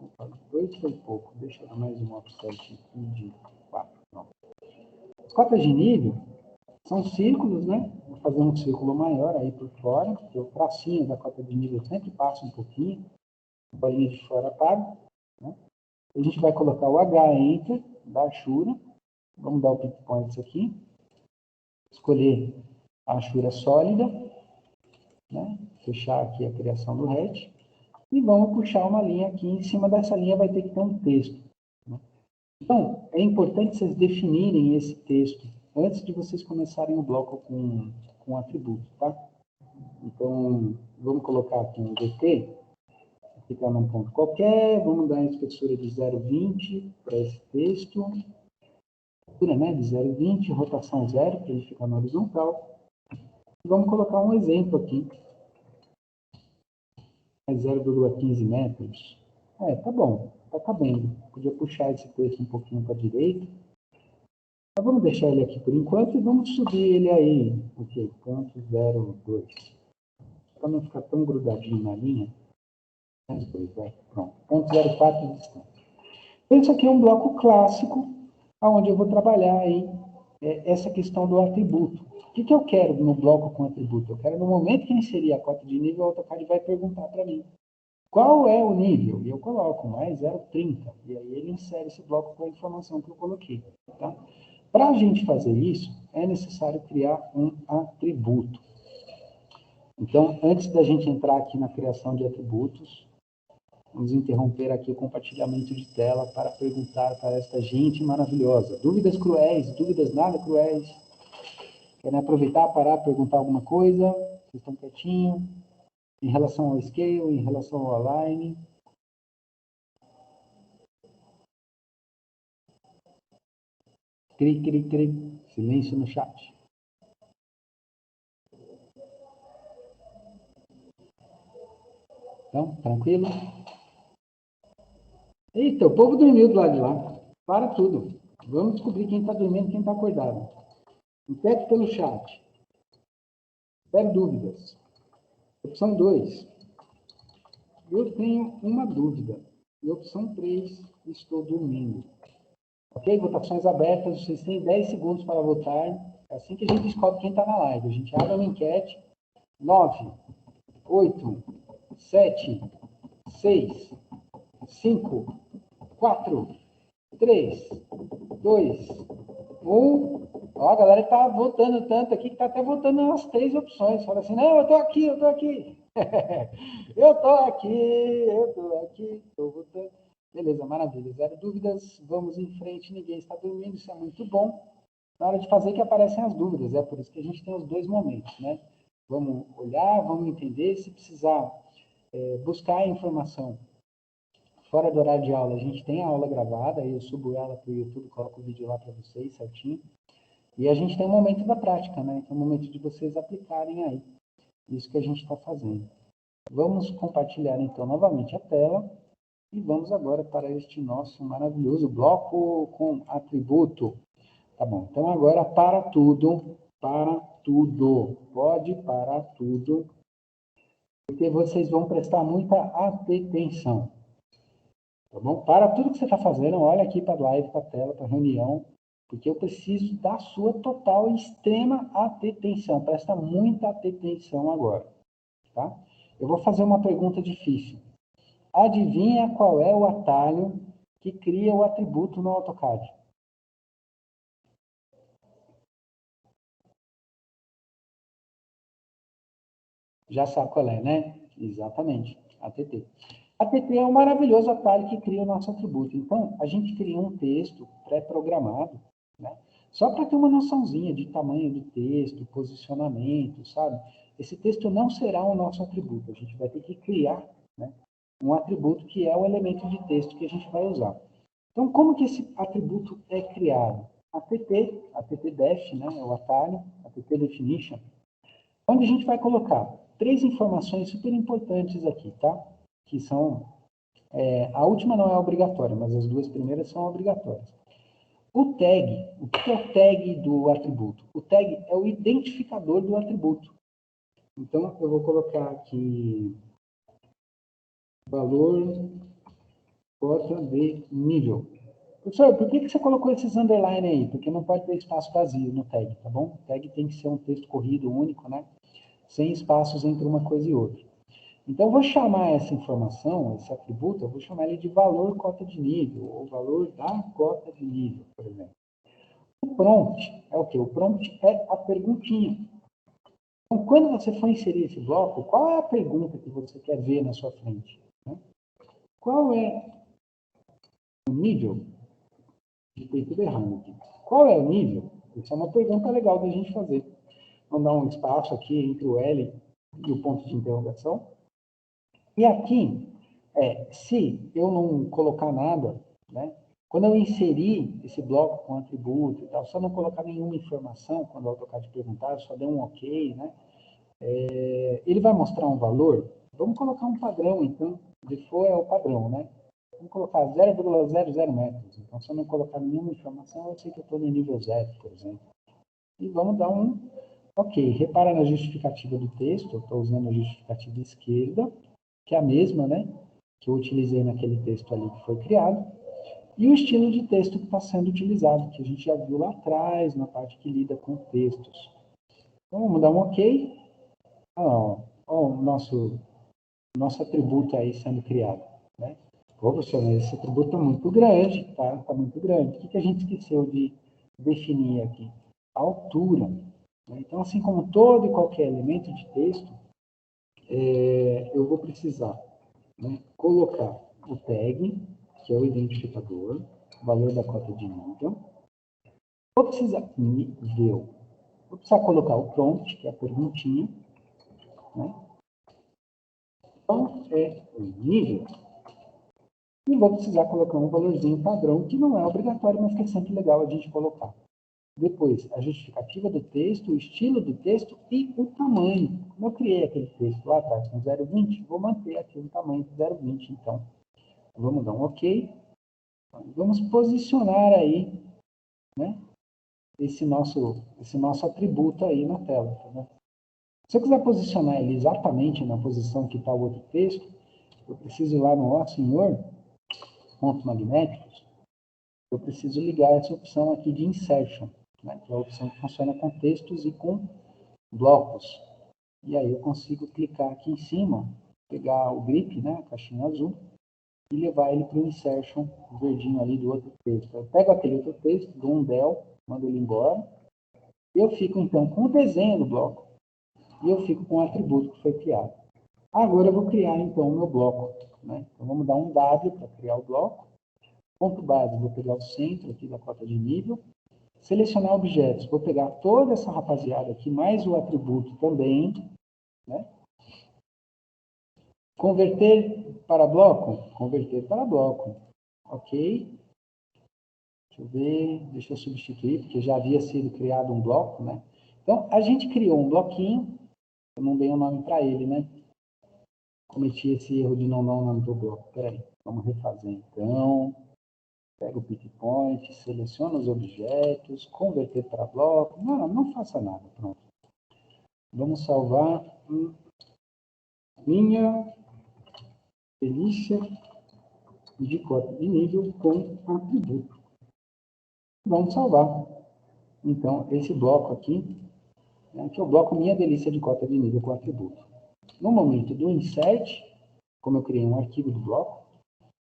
2 foi pouco. Deixa eu dar mais um offset aqui de 4. Pronto. As cotas de nível são círculos, né? Vou fazer um círculo maior aí por fora, porque o tracinho da cota de nível sempre passa um pouquinho. A bolinha de fora apaga. Né? A gente vai colocar o H Enter da Ashura. Vamos dar o pick points aqui. Escolher a Ashura sólida. Né? Fechar aqui a criação do hatch. E vamos puxar uma linha aqui. Em cima dessa linha vai ter que ter um texto. Né? Então, é importante vocês definirem esse texto antes de vocês começarem o bloco com atributo, tá? Então, vamos colocar aqui um DT, ficar num ponto qualquer, vamos dar a espessura de 0,20 para esse texto, altura, né, de 0,20, rotação 0, para ele ficar na horizontal. E vamos colocar um exemplo aqui. 0,15 metros. Tá bom, tá cabendo. Podia puxar esse texto um pouquinho para a direita. Mas vamos deixar ele aqui por enquanto e vamos subir ele aí, ok, 0,02. Para não ficar tão grudadinho na linha. 2, vai, pronto. 0,04 de distância. Então, isso aqui é um bloco clássico, onde eu vou trabalhar aí essa questão do atributo. O que eu quero no bloco com atributo? Eu quero, no momento que eu inserir a cota de nível, o AutoCAD vai perguntar para mim qual é o nível? E eu coloco mais 0,30. E aí ele insere esse bloco com a informação que eu coloquei. Tá? Para a gente fazer isso, é necessário criar um atributo. Então, antes da gente entrar aqui na criação de atributos, vamos interromper aqui o compartilhamento de tela para perguntar para esta gente maravilhosa. Dúvidas cruéis, dúvidas nada cruéis? Querem aproveitar, parar, perguntar alguma coisa? Vocês estão quietinhos? Em relação ao scale, em relação ao align? Cri. Silêncio no chat. Então, tranquilo? Eita, o povo dormiu do lado de lá. Para tudo. Vamos descobrir quem está dormindo e quem está acordado. Enquete pelo chat. Espero dúvidas. Opção 2. Eu tenho uma dúvida. E opção 3. Estou dormindo. Ok? Votações abertas. Vocês têm 10 segundos para votar. É assim que a gente descobre quem está na live. A gente abre uma enquete. 9, 8, 7, 6, 5, 4, 3, 2, 1. Ó, a galera está votando tanto aqui que está até votando nas 3 opções. Fala assim, não, eu estou aqui, eu estou aqui. Eu estou aqui, estou votando. Beleza, maravilha. Zero dúvidas, vamos em frente, ninguém está dormindo, isso é muito bom. Na hora de fazer que aparecem as dúvidas, é por isso que a gente tem os 2 momentos, né? Vamos olhar, vamos entender, se precisar buscar a informação fora do horário de aula, a gente tem a aula gravada, aí eu subo ela para o YouTube, coloco o vídeo lá para vocês certinho. E a gente tem o momento da prática, né? Que é o momento de vocês aplicarem aí. Isso que a gente está fazendo. Vamos compartilhar então novamente a tela e vamos agora para este nosso maravilhoso bloco com atributo. Tá bom, então agora para tudo, pode parar tudo, porque vocês vão prestar muita atenção. Tá bom? Para tudo que você está fazendo, olha aqui para a live, para a tela, para a reunião, porque eu preciso da sua total e extrema atenção. Presta muita atenção agora. Tá? Eu vou fazer uma pergunta difícil. Adivinha qual é o atalho que cria o atributo no AutoCAD? Já sabe qual é, né? Exatamente, ATT. ATT é um maravilhoso atalho que cria o nosso atributo. Então, a gente cria um texto pré-programado, né? Só para ter uma noçãozinha de tamanho do texto, posicionamento, sabe? Esse texto não será o nosso atributo. A gente vai ter que criar, né, um atributo que é o elemento de texto que a gente vai usar. Então, como que esse atributo é criado? ATT-def, né, é o atalho, ATT definition, onde a gente vai colocar 3 informações super importantes aqui, tá? Que são, a última não é obrigatória, mas as 2 primeiras são obrigatórias. O tag, o que é o tag do atributo? O tag é o identificador do atributo. Então, eu vou colocar aqui valor cota de nível. Professor, por que você colocou esses underline aí? Porque não pode ter espaço vazio no tag, tá bom? Tag tem que ser um texto corrido único, né? Sem espaços entre uma coisa e outra. Então, eu vou chamar essa informação, esse atributo, eu vou chamar ele de valor cota de nível, ou valor da cota de nível, por exemplo. O prompt é o quê? O prompt é a perguntinha. Então, quando você for inserir esse bloco, qual é a pergunta que você quer ver na sua frente? Né? Qual é o nível? Tem tudo errado aqui. Qual é o nível? Isso é uma pergunta legal da gente fazer. Vamos dar um espaço aqui entre o L e o ponto de interrogação. E aqui, se eu não colocar nada, né? Quando eu inserir esse bloco com atributo e tal, só não colocar nenhuma informação, quando o AutoCAD perguntar, só der um OK, né? Ele vai mostrar um valor. Vamos colocar um padrão, então. Default é o padrão, né? Vamos colocar 0,00 metros. Então, se eu não colocar nenhuma informação, eu sei que eu estou no nível 0, por exemplo. E vamos dar um OK. Repara na justificativa do texto. Eu estou usando a justificativa esquerda, que é a mesma, né? Que eu utilizei naquele texto ali que foi criado. E o estilo de texto que está sendo utilizado, que a gente já viu lá atrás, na parte que lida com textos. Então, vamos dar um OK. Ó, o nosso atributo aí sendo criado, né? Pô, professor, esse atributo está muito grande, tá? Está muito grande. O que a gente esqueceu de definir aqui? A altura. Né? Então, assim como todo e qualquer elemento de texto, eu vou precisar, né, colocar o tag, que é o identificador, o valor da cota de nível. Vou precisar nível. Vou precisar colocar o prompt, que é a perguntinha, né? Então, é o nível. E vou precisar colocar um valorzinho padrão, que não é obrigatório, mas que é sempre legal a gente colocar. Depois, a justificativa do texto, o estilo do texto e o tamanho. Como eu criei aquele texto lá atrás com 0,20, vou manter aqui o tamanho de 0,20, então. Vamos dar um OK. Vamos posicionar aí, né, esse nosso atributo aí na tela. Tá vendo? Se eu quiser posicionar ele exatamente na posição que está o outro texto, eu preciso ir lá no Ó Senhor, pontos magnéticos, eu preciso ligar essa opção aqui de Insertion, né, que é a opção que funciona com textos e com blocos. E aí eu consigo clicar aqui em cima, pegar o grip, né, a caixinha azul, e levar ele para o Insertion verdinho ali do outro texto. Eu pego aquele outro texto, dou um del, mando ele embora, eu fico então com o desenho do bloco, e eu fico com o atributo que foi criado. Agora eu vou criar então o meu bloco, né? Então vamos dar um W para criar o bloco. Ponto base, vou pegar o centro aqui da cota de nível. Selecionar objetos, vou pegar toda essa rapaziada aqui, mais o atributo também, né? Converter para bloco? Converter para bloco. Ok. Deixa eu ver, deixa eu substituir, porque já havia sido criado um bloco, né? Então, a gente criou um bloquinho, eu não dei um nome para ele, né? Cometi esse erro de não dar o nome do bloco. Peraí, vamos refazer então. Pega o pick point, seleciona os objetos, converter para bloco. Não faça nada, pronto. Vamos salvar minha delícia de cota de nível com atributo. Vamos salvar. Então, esse bloco aqui, né, que é o bloco minha delícia de cota de nível com atributo. No momento do insert, como eu criei um arquivo do bloco,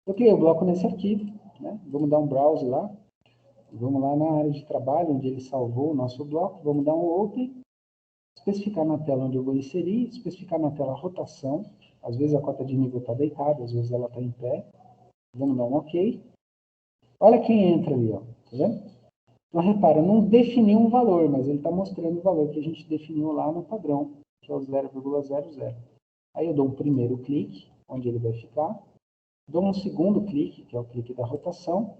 eu criei o bloco nesse arquivo, né? Vamos dar um browse lá, vamos lá na área de trabalho, onde ele salvou o nosso bloco, vamos dar um open, especificar na tela onde eu vou inserir, especificar na tela a rotação, às vezes a cota de nível está deitada, às vezes ela está em pé, vamos dar um OK. Olha quem entra ali, ó, tá vendo? Então, repara, não definiu um valor, mas ele está mostrando o valor que a gente definiu lá no padrão, que é o 0,00. Aí eu dou um primeiro clique, onde ele vai ficar, dou um segundo clique, que é o clique da rotação,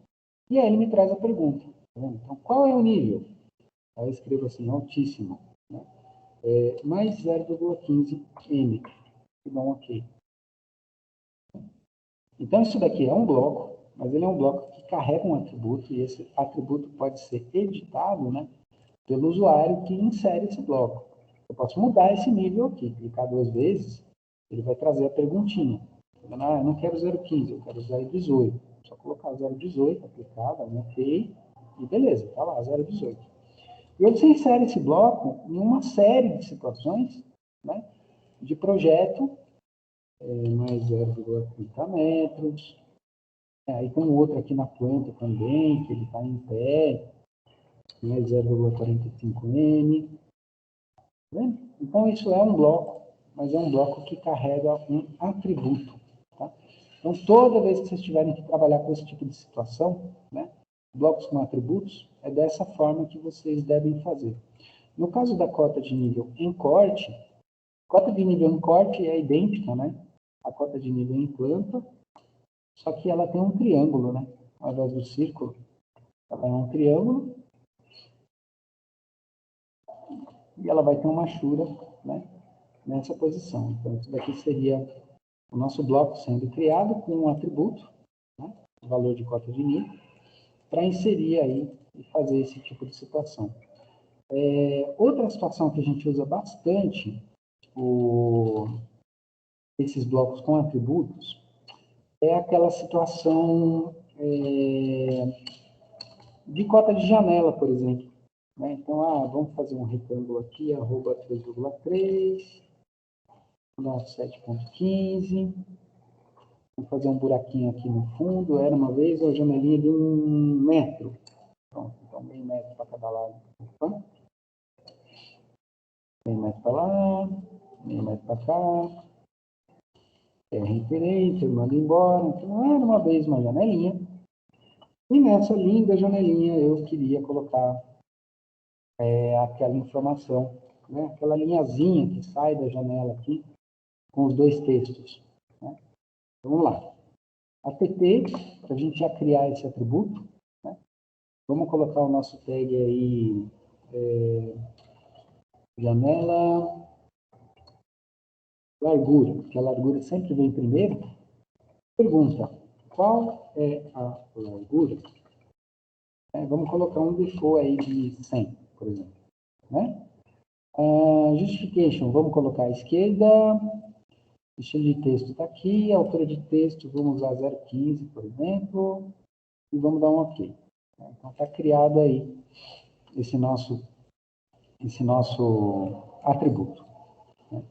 e aí ele me traz a pergunta. Tá vendo? Então, qual é o nível? Aí eu escrevo assim, altíssimo, né? Mais 0,15 m, e dá um OK. Então, isso daqui é um bloco, mas ele é um bloco que carrega um atributo, e esse atributo pode ser editado, né, pelo usuário que insere esse bloco. Eu posso mudar esse nível aqui, clicar 2 vezes, ele vai trazer a perguntinha. Eu não quero 0,15, eu quero 0,18. Só colocar 0,18, aplicado, OK, e beleza, está lá, 0,18. E você insere esse bloco em uma série de situações, né, de projeto, mais 0,30 metros. Aí tem um outro aqui na planta também, que ele está em pé, mais 0,45 m. Então, isso é um bloco, mas é um bloco que carrega um atributo. Tá? Então, toda vez que vocês tiverem que trabalhar com esse tipo de situação, né, blocos com atributos, é dessa forma que vocês devem fazer. No caso da cota de nível em corte, cota de nível em corte é idêntica, né? A cota de nível em planta, só que ela tem um triângulo, né? Ao invés do círculo, ela é um triângulo, e ela vai ter uma machura, né, nessa posição. Então, isso daqui seria o nosso bloco sendo criado com um atributo, né, o valor de cota de nível, para inserir aí e fazer esse tipo de situação. Outra situação que a gente usa bastante, esses blocos com atributos, é aquela situação de cota de janela, por exemplo. Né? Então, vamos fazer um retângulo aqui, arroba 3,3, 7,15. Vamos fazer um buraquinho aqui no fundo. Era uma vez a janelinha de 1 metro. Pronto, então meio metro para cada lado. Opa. Meio metro para lá, meio metro para cá. Enter, manda embora. Então, era uma vez uma janelinha. E nessa linda janelinha eu queria colocar aquela informação, né? Aquela linhazinha que sai da janela aqui, com os dois textos. Né? Então, vamos lá. ATT, para a gente já criar esse atributo, né? Vamos colocar o nosso tag aí, janela largura, porque a largura sempre vem primeiro. Pergunta, qual é a largura? Vamos colocar um default aí de 100, por exemplo. Né? Justification, vamos colocar à esquerda. Estilo de texto está aqui. Altura de texto, vamos usar 0,15, por exemplo. E vamos dar um OK. Então, está criado aí esse nosso atributo. Né?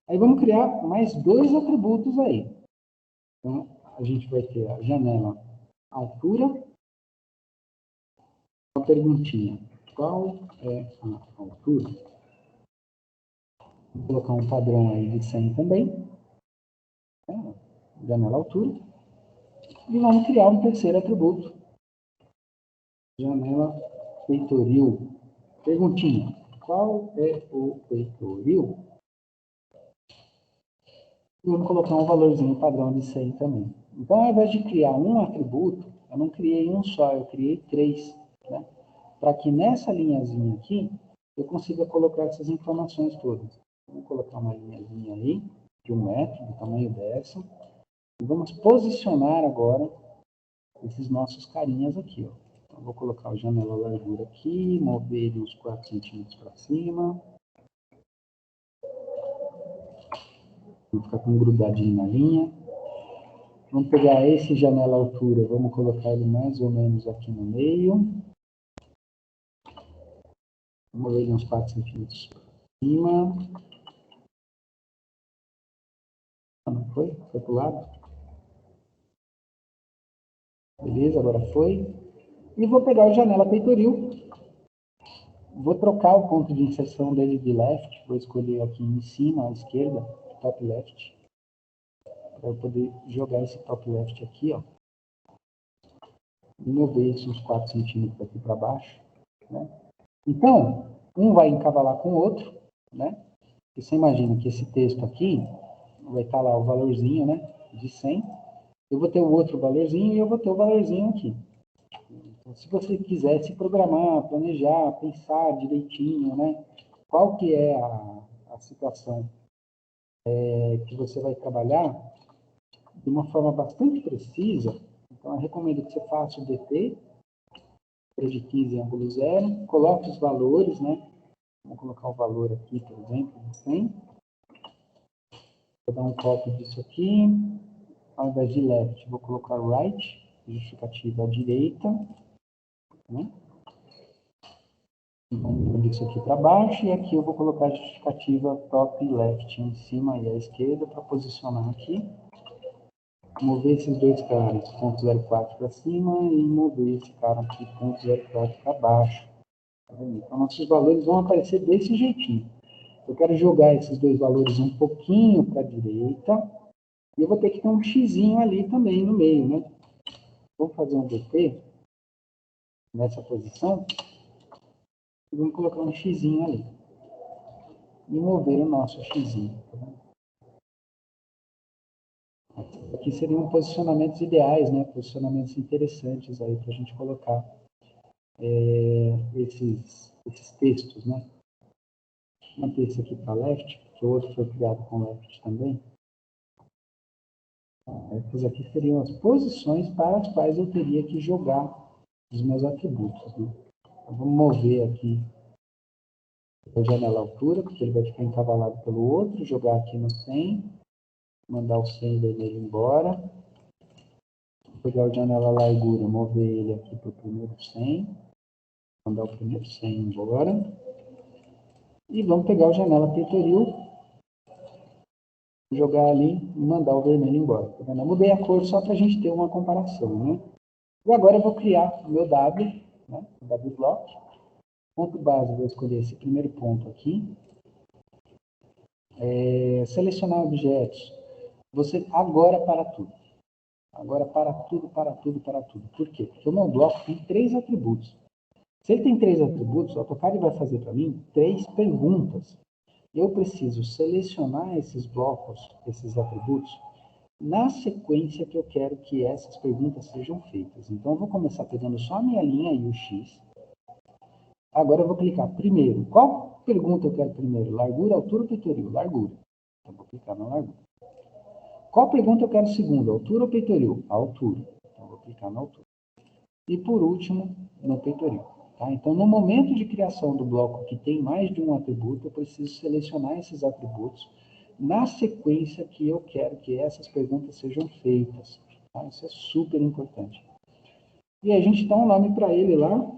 Aí vamos criar mais 2 atributos aí. Então, a gente vai ter a janela altura. Uma perguntinha. Qual é a altura? Vou colocar um padrão aí de 100 também. Janela altura. E vamos criar um terceiro atributo. Janela peitoril. Perguntinha. Qual é o peitoril? E vamos colocar um valorzinho padrão de 100 também. Então, ao invés de criar um atributo, eu não criei um só, eu criei 3. Né? Para que nessa linhazinha aqui, eu consiga colocar essas informações todas. Vamos colocar uma linhazinha aí, de 1 metro, do tamanho dessa. E vamos posicionar agora esses nossos carinhas aqui. Ó. Então, vou colocar o janela largura aqui, mover ele uns 4 centímetros para cima. Vou ficar com um grudadinho na linha. Vamos pegar esse janela altura, vamos colocar ele mais ou menos aqui no meio. Vamos mover ele uns 4 centímetros para cima. Não foi? Foi para o lado? Beleza, agora foi. E vou pegar o janela peitoril. Vou trocar o ponto de inserção dele de left. Vou escolher aqui em cima, à esquerda, top left. Para eu poder jogar esse top left aqui, ó. E mover isso uns 4 centímetros aqui para baixo. Né? Então, um vai encavalar com o outro, né? E você imagina que esse texto aqui vai estar lá o valorzinho, né? De 100. Eu vou ter o outro valorzinho e eu vou ter o valorzinho aqui. Então, se você quiser se programar, planejar, pensar direitinho, né? Qual que é a situação que você vai trabalhar de uma forma bastante precisa, então eu recomendo que você faça o DT, de 15 ângulo 0, coloque os valores, né? Vou colocar o valor aqui, por exemplo, de 100. Vou dar um copy disso aqui. Ao invés de left, vou colocar right, justificativa à direita. Né? Vamos pôr isso aqui para baixo, e aqui eu vou colocar a justificativa top e left em cima e à esquerda para posicionar aqui. Mover esses dois caras, 0,04 para cima, e mover esse cara aqui, 0,04 para baixo. Tá vendo? Então, nossos valores vão aparecer desse jeitinho. Eu quero jogar esses dois valores um pouquinho para a direita, e eu vou ter que ter um xizinho ali também no meio, né? Vou fazer um DT nessa posição, e vamos colocar um xizinho ali. E mover o nosso xizinho. Aqui seriam posicionamentos ideais, né? Posicionamentos interessantes aí para a gente colocar esses textos, né? Vou manter esse aqui para left, porque o outro foi criado com left também. Essas aqui seriam as posições para as quais eu teria que jogar os meus atributos. Né? Então, vamos mover aqui a janela altura, porque ele vai ficar encavalado pelo outro, jogar aqui no 100, mandar o 100 dele embora. Vou pegar o janela largura, mover ele aqui para o primeiro 100, mandar o primeiro 100 embora. E vamos pegar o janela peitoril, jogar ali e mandar o vermelho embora. Tá vendo? Eu mudei a cor só para a gente ter uma comparação. Né? E agora eu vou criar o meu W, né? O W block. Ponto base, vou escolher esse primeiro ponto aqui. Selecionar objetos. Você agora para tudo. Agora para tudo, para tudo, para tudo. Por quê? Porque o meu bloco tem 3 atributos. Se ele tem 3 atributos, o AutoCAD vai fazer para mim 3 perguntas. Eu preciso selecionar esses blocos, esses atributos, na sequência que eu quero que essas perguntas sejam feitas. Então, eu vou começar pegando só a minha linha e o X. Agora eu vou clicar primeiro. Qual pergunta eu quero primeiro? Largura, altura ou peitoril? Largura. Então, vou clicar na largura. Qual pergunta eu quero segundo? Altura ou peitoril? Altura. Então, vou clicar na altura. E por último, no peitoril. Tá? Então, no momento de criação do bloco que tem mais de um atributo, eu preciso selecionar esses atributos na sequência que eu quero que essas perguntas sejam feitas. Tá? Isso é super importante. E a gente dá um nome para ele lá.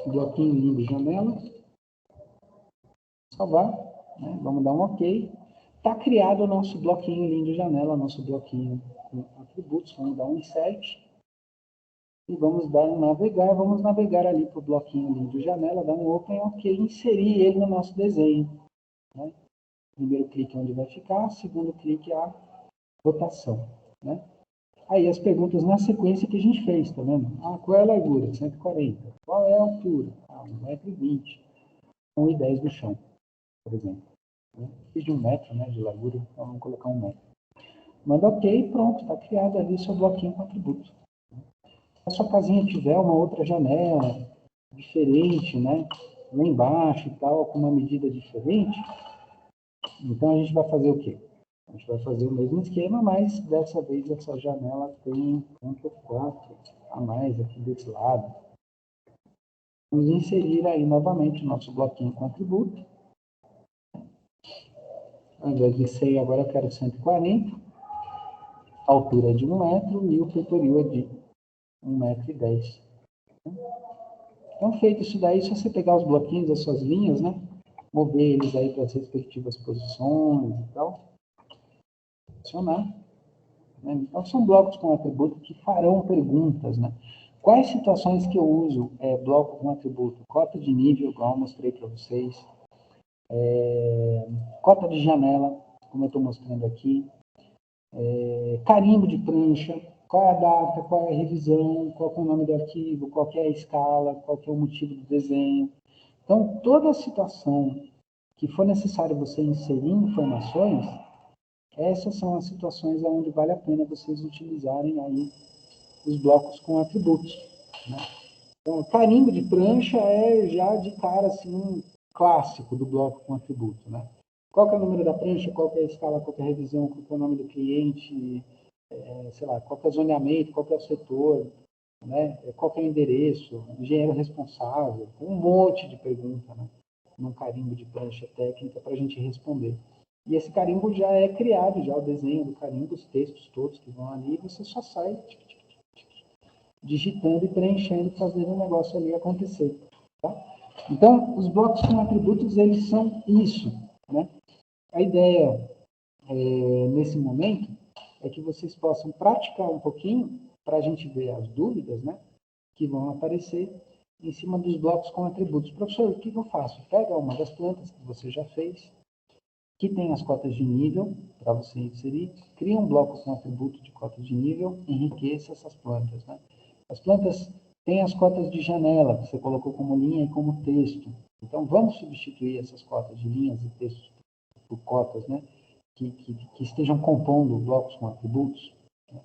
Bloquinho lindo janela. Salvar. Né? Vamos dar um OK. Está criado o nosso bloquinho lindo janela, nosso bloquinho com atributos. Vamos dar um insert. E vamos dar um navegar. Vamos navegar ali para o bloquinho lindo janela, dar um open, OK, inserir ele no nosso desenho. Né? Primeiro clique onde vai ficar, segundo clique a rotação. Né? Aí as perguntas na sequência que a gente fez, tá vendo? Qual é a largura? 140. Qual é a altura? 1,20 m. 1,10 do chão, por exemplo. Fiz de 1 metro, né, de largura, então vamos colocar 1 metro. Manda OK, pronto, está criado ali seu bloquinho com atributo. Se a sua casinha tiver uma outra janela diferente, né, lá embaixo e tal, com uma medida diferente, então a gente vai fazer o quê? A gente vai fazer o mesmo esquema, mas dessa vez essa janela tem 1,4 a mais aqui desse lado. Vamos inserir aí novamente o nosso bloquinho com atributo. Ao invés de 100, agora eu quero 140. A altura é de 1 metro e o peitoril é de 1,10 m. Então, feito isso daí, se você pegar os bloquinhos, as suas linhas, né? Mover eles aí para as respectivas posições e tal. Adicionar. Né? Então, são blocos com atributo que farão perguntas, né? Quais situações que eu uso bloco com atributo? Cota de nível, igual eu mostrei para vocês. Cota de janela, como eu estou mostrando aqui. Carimbo de prancha. Qual é a data, qual é a revisão, qual é o nome do arquivo, qual é a escala, qual é o motivo do desenho. Então, toda situação que for necessário você inserir informações, essas são as situações onde vale a pena vocês utilizarem aí os blocos com atributos. Né? Então, carimbo de prancha é já de cara assim, um clássico do bloco com atributo. Né? Qual que é o número da prancha, qual que é a escala, qual que é a revisão, qual que é o nome do cliente, sei lá, qual que é o zoneamento, qual que é o setor, né? Qual que é o endereço, engenheiro responsável, um monte de pergunta, né? Num carimbo de prancha técnica para a gente responder. E esse carimbo já é criado, já o desenho do carimbo, os textos todos que vão ali, você só sai digitando e preenchendo, fazendo o negócio ali acontecer. Tá? Então, os blocos com atributos, eles são isso. Né? A ideia, nesse momento, é que vocês possam praticar um pouquinho, para a gente ver as dúvidas, né? Que vão aparecer em cima dos blocos com atributos. Professor, o que eu faço? Pega uma das plantas que você já fez, que tem as cotas de nível, para você inserir, cria um bloco com atributo de cotas de nível, enriqueça essas plantas. Né? As plantas têm as cotas de janela, que você colocou como linha e como texto. Então, vamos substituir essas cotas de linhas e textos por cotas, né? Que estejam compondo blocos com atributos. Né?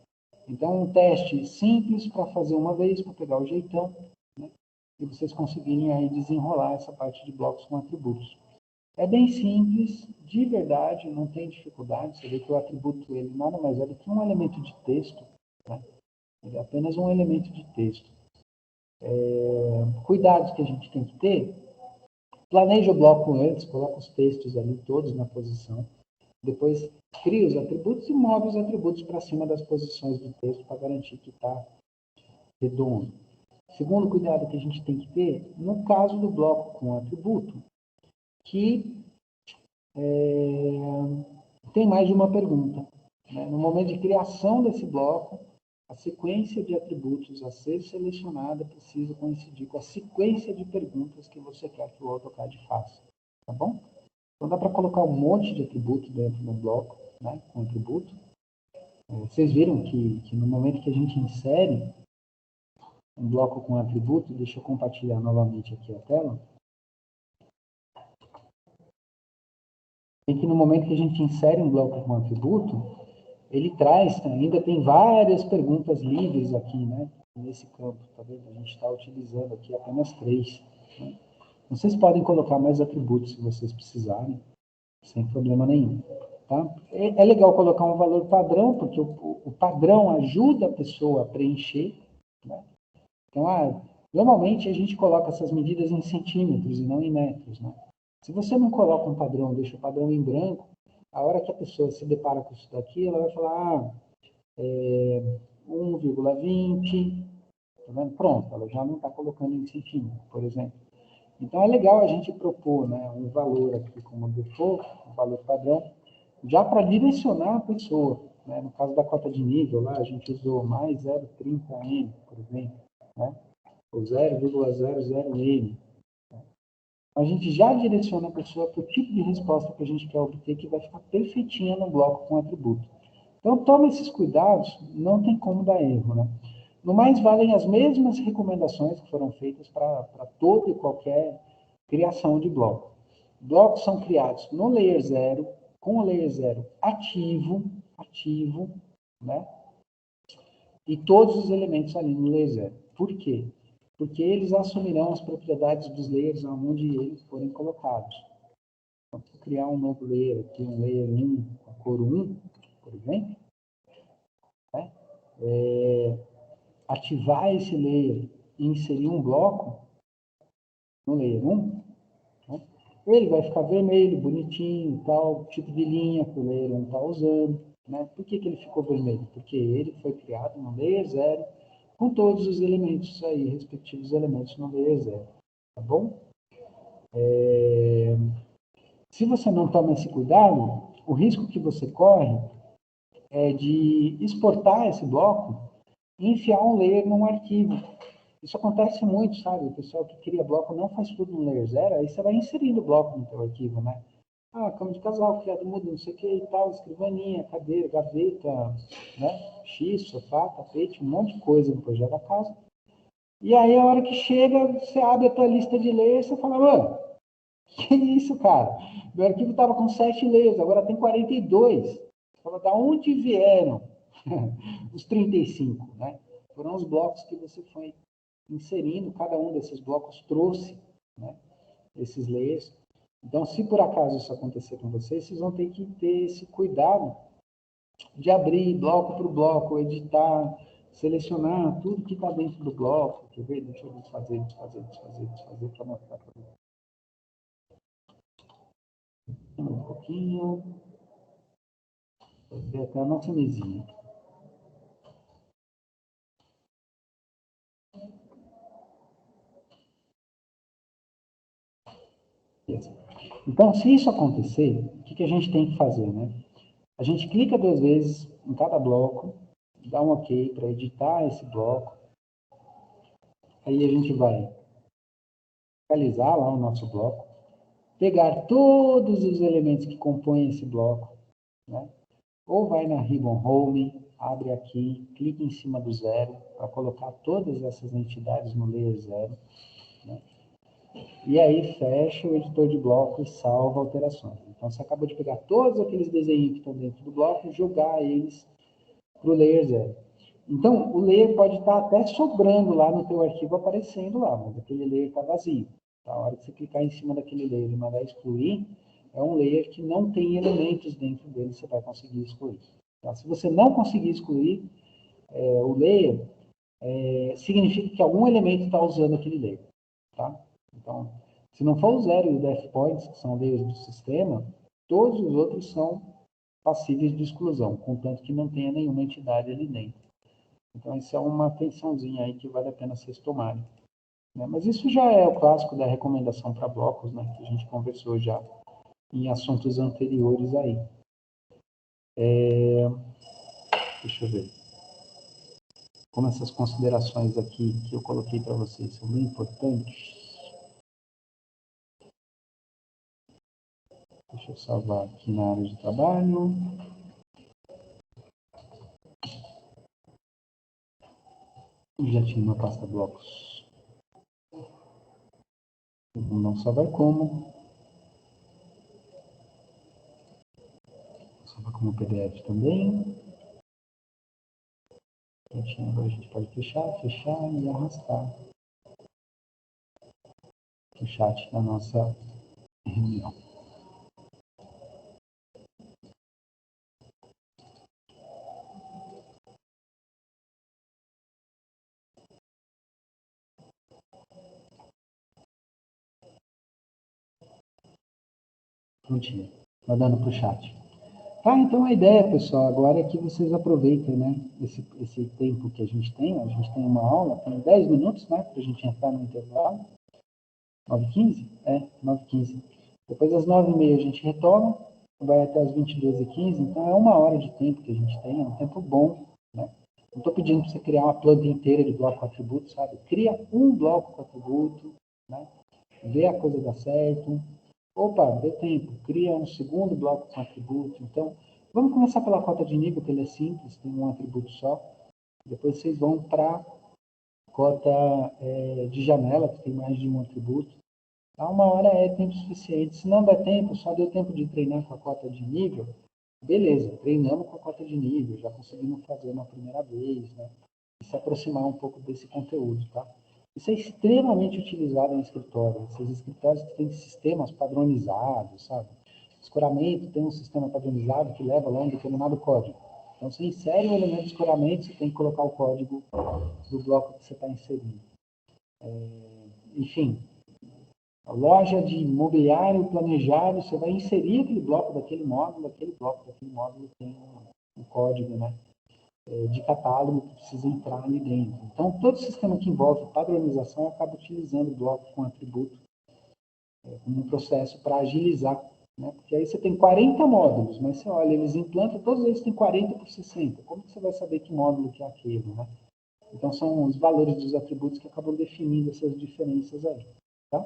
Então, um teste simples para fazer uma vez, para pegar o jeitão, né? E vocês conseguirem aí desenrolar essa parte de blocos com atributos. É bem simples, de verdade, não tem dificuldade. Você vê que o atributo ele nada mais é do que um elemento de texto. Né? Ele é apenas um elemento de texto. Cuidados que a gente tem que ter. Planeja o bloco antes, coloca os textos ali todos na posição. Depois cria os atributos e move os atributos para cima das posições do texto para garantir que está redondo. Segundo cuidado que a gente tem que ter, no caso do bloco com atributo, que tem mais de uma pergunta. Né? No momento de criação desse bloco, a sequência de atributos a ser selecionada precisa coincidir com a sequência de perguntas que você quer que o AutoCAD faça. Tá bom? Então dá para colocar um monte de atributo dentro do bloco, né, com atributo. Vocês viram que no momento que a gente insere um bloco com atributo, deixa eu compartilhar novamente aqui a tela. Tem que no momento que a gente insere um bloco com atributo, ele traz, ainda tem várias perguntas livres aqui, né? Nesse campo, tá vendo? A gente está utilizando aqui apenas 3. Né? Vocês podem colocar mais atributos se vocês precisarem, sem problema nenhum. Tá? É legal colocar um valor padrão, porque o padrão ajuda a pessoa a preencher. Né? Então, normalmente a gente coloca essas medidas em centímetros e não em metros. Né? Se você não coloca um padrão, deixa o padrão em branco, a hora que a pessoa se depara com isso daqui, ela vai falar, 1,20, tá vendo? Pronto, ela já não está colocando em centímetro, por exemplo. Então é legal a gente propor, né, um valor aqui como default, um valor padrão, já para direcionar a pessoa. Né? No caso da cota de nível, lá a gente usou mais 0,30M, por exemplo, né? Ou 0,00M. A gente já direciona a pessoa para o tipo de resposta que a gente quer obter, que vai ficar perfeitinha no bloco com atributo. Então, tome esses cuidados, não tem como dar erro. Né? No mais, valem as mesmas recomendações que foram feitas para toda e qualquer criação de bloco. Blocos são criados no layer 0, com o layer 0 ativo, né? E todos os elementos ali no layer 0. Por quê? Porque eles assumirão as propriedades dos layers onde eles forem colocados. Então, vou criar um novo layer aqui, um layer 1, com a cor 1, por exemplo. Né? Ativar esse layer e inserir um bloco no layer 1, né? Ele vai ficar vermelho, bonitinho, tal, tipo de linha que o layer 1 está usando. Né? Por que ele ficou vermelho? Porque ele foi criado no layer 0, com todos os elementos aí, respectivos elementos no layer 0. Tá bom? Se você não toma esse cuidado, o risco que você corre é de exportar esse bloco e enfiar um layer num arquivo. Isso acontece muito, sabe? O pessoal que cria bloco não faz tudo no layer 0, aí você vai inserindo o bloco no teu arquivo, né? Cama de casal, criado mudo, não sei o que e tal, escrivaninha, cadeira, gaveta, né? X, sofá, tapete, um monte de coisa no projeto da casa. E aí, a hora que chega, você abre a tua lista de layers, você fala, mano, que isso, cara? Meu arquivo estava com 7 layers, agora tem 42. Você fala, da onde vieram os 35, né? Foram os blocos que você foi inserindo, cada um desses blocos trouxe, né, esses layers. Então, se por acaso isso acontecer com vocês, vocês vão ter que ter esse cuidado de abrir bloco por bloco, editar, selecionar tudo que está dentro do bloco. Quer ver? Deixa eu desfazer para mostrar para vocês. Um pouquinho. Fazer até a nossa mesinha. Então, se isso acontecer, o que a gente tem que fazer, né? A gente clica 2 vezes em cada bloco, dá um OK para editar esse bloco. Aí a gente vai localizar lá o nosso bloco, pegar todos os elementos que compõem esse bloco, né? Ou vai na Ribbon Home, abre aqui, clica em cima do 0 para colocar todas essas entidades no layer 0. Né? E aí fecha o editor de bloco e salva alterações. Então você acabou de pegar todos aqueles desenhos que estão dentro do bloco e jogar eles para o layer 0. Então, o layer pode estar até sobrando lá no teu arquivo, aparecendo lá, mas aquele layer está vazio. A hora que você clicar em cima daquele layer e mandar excluir, é um layer que não tem elementos dentro dele, você vai conseguir excluir. Tá? Se você não conseguir excluir o layer, significa que algum elemento está usando aquele layer. Tá? Então, se não for o 0 e o def points, que são layers do sistema, todos os outros são passíveis de exclusão, contanto que não tenha nenhuma entidade ali dentro. Então, isso é uma atençãozinha aí que vale a pena vocês tomarem. Né? Mas isso já é o clássico da recomendação para blocos, né? Que a gente conversou já em assuntos anteriores aí. Deixa eu ver. Como essas considerações aqui que eu coloquei para vocês são bem importantes. Deixa eu salvar aqui na área de trabalho. Já tinha uma pasta blocos. Não salvar como. no PDF também. Agora a gente pode fechar e arrastar o chat da nossa reunião. Prontinho, mandando para o chat. Tá, então a ideia, pessoal, agora é que vocês aproveitem, né, esse tempo que a gente tem uma aula, tem 10 minutos, né, para a gente entrar no intervalo. 9h15? 9h15. Depois às 9h30 a gente retoma, vai até as 22h15, então é 1 hora de tempo que a gente tem, é um tempo bom, né? Não estou pedindo para você criar uma planta inteira de bloco com atributo, sabe? Cria um bloco com atributo, né? Vê a coisa dar certo. Opa, deu tempo, cria um segundo bloco com atributo. Então, vamos começar pela cota de nível, que ele é simples, tem um atributo só. Depois vocês vão para cota de janela, que tem mais de um atributo. A 1 hora é tempo suficiente. Se não der tempo, só deu tempo de treinar com a cota de nível, beleza, treinamos com a cota de nível, já conseguimos fazer uma primeira vez, né? E se aproximar um pouco desse conteúdo, tá? Isso é extremamente utilizado em escritório. Esses escritórios têm sistemas padronizados, sabe? Escoramento tem um sistema padronizado que leva lá um determinado código. Então, você insere um elemento de escoramento, você tem que colocar o código do bloco que você está inserindo. Enfim, a loja de mobiliário planejado, você vai inserir aquele bloco daquele módulo tem um código, né, de catálogo que precisa entrar ali dentro. Então, todo sistema que envolve padronização acaba utilizando o bloco com atributo como um processo para agilizar, né? Porque aí você tem 40 módulos, mas você olha, eles implantam, todos eles têm 40 por 60. Como que você vai saber que módulo que é aquele, né? Então, são os valores dos atributos que acabam definindo essas diferenças aí, tá?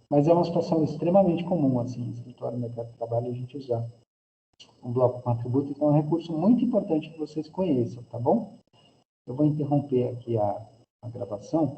Mas é uma situação extremamente comum, assim, no escritório do mercado de trabalho, a gente usar um bloco com atributo, então é um recurso muito importante que vocês conheçam, tá bom? Eu vou interromper aqui a gravação.